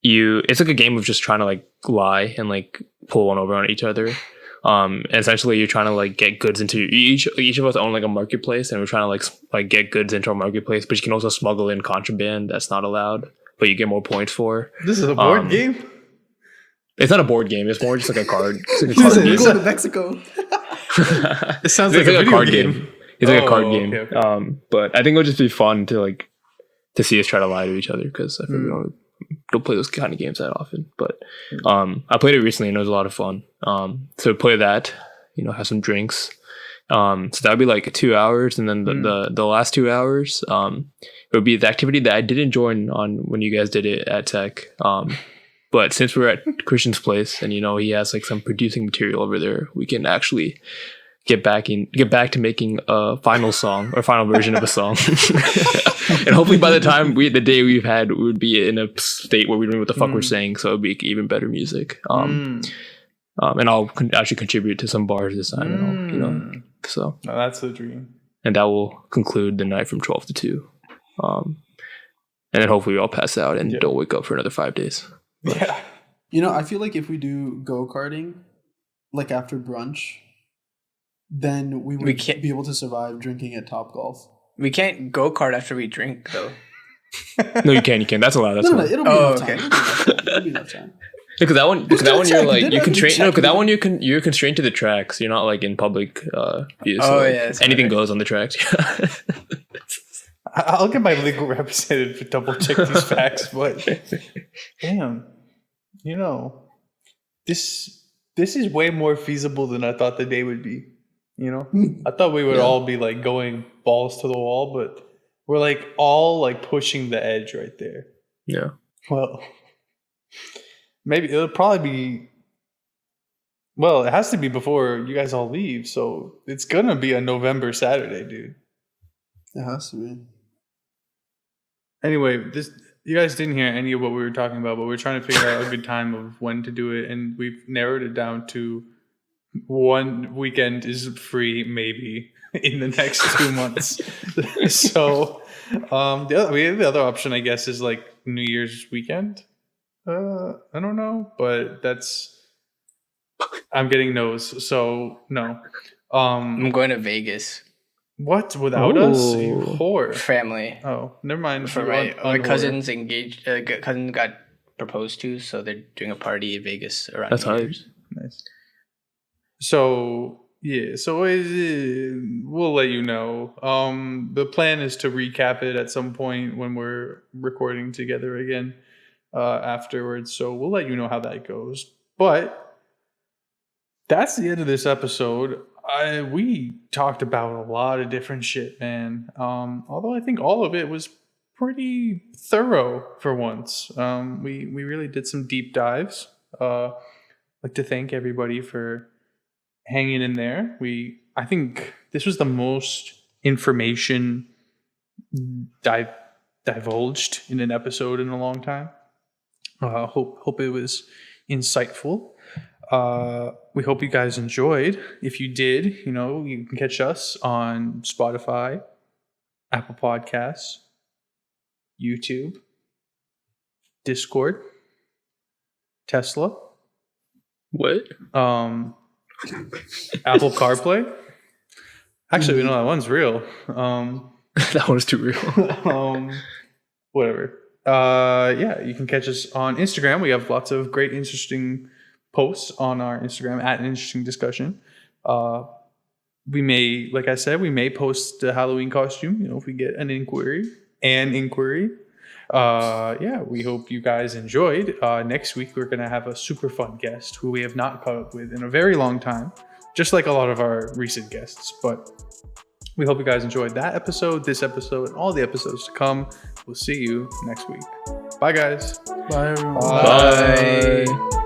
it's like a game of just trying to like lie and like pull one over on each other. And essentially you're trying to like get goods into each of us own like a marketplace, and we're trying to like get goods into our marketplace, but you can also smuggle in contraband that's not allowed. but you get more points for. This is a board game? It's not a board game. It's more just like a card. It's like a He card said, game. "Go to Mexico." It sounds It's like a video card game. It's like a Oh, card game. okay. But I think it would just be fun to see us try to lie to each other because I think we don't play those kind of games that often. But I played it recently and it was a lot of fun. So play that, have some drinks. So that would be like 2 hours, and then the last 2 hours, it would be the activity that I didn't join on when you guys did it at Tech. But since we're at Christian's place, and he has like some producing material over there, we can actually get back to making a final song or final version of a song. And hopefully by the time the day we've had, we would be in a state where we don't know what the fuck we're saying, so it would be even better music. And I'll actually contribute to some bars this time. So No, that's the dream. and that will conclude the night from 12 to 2. And then hopefully we all pass out and don't wake up for another 5 days. Yeah. I feel like if we do go-karting, like after brunch, then we would can't- be able to survive drinking at Topgolf. We can't go kart after we drink though. No, you can. That's allowed. That's No, allowed. it'll be Oh, enough time. okay. It'll be enough time. Because that one, you're like you constrained. No, because that one Check. you're constrained to the tracks. You're not like in public view. Oh, like, yeah, that's anything right. goes on the tracks. I'll get my legal representative to double check these facts, but damn, this is way more feasible than I thought the day would be. I thought we would all be like going balls to the wall, but we're like all like pushing the edge right there. Yeah. Well, maybe it'll probably be. Well, it has to be before you guys all leave, so it's gonna be a November Saturday, dude. It has to be. Anyway, you guys didn't hear any of what we were talking about, but we're trying to figure out a good time of when to do it, and we've narrowed it down to one weekend is free, maybe in the next 2 months. So, the other option, I guess, is like New Year's weekend. I don't know, but I'm getting no's, so no. I'm going to Vegas. What without us? You Oh. whore. Family. Oh, never mind. For my cousin's engaged. Cousin got proposed to, so they're doing a party in Vegas around That's New hype. Year's. Nice. So we'll let you know. The plan is to recap it at some point when we're recording together again afterwards. So we'll let you know how that goes. But that's the end of this episode. We talked about a lot of different shit, man. Although I think all of it was pretty thorough for once. We really did some deep dives. I'd like to thank everybody for hanging in there. I think this was the most information divulged in an episode in a long time. Hope it was insightful. We hope you guys enjoyed. If you did, you can catch us on Spotify, Apple Podcasts, YouTube, Discord, Tesla, What? Apple CarPlay. Actually, that one's real. That one's too real. Whatever. You can catch us on Instagram. We have lots of great, interesting posts on our Instagram at An Interesting Discussion. We may, like I said, we may post the Halloween costume, if we get an inquiry. We hope you guys enjoyed. Next week, we're going to have a super fun guest who we have not caught up with in a very long time, just like a lot of our recent guests. But we hope you guys enjoyed that episode, this episode, and all the episodes to come. We'll see you next week. Bye, guys. Bye, everyone. Bye.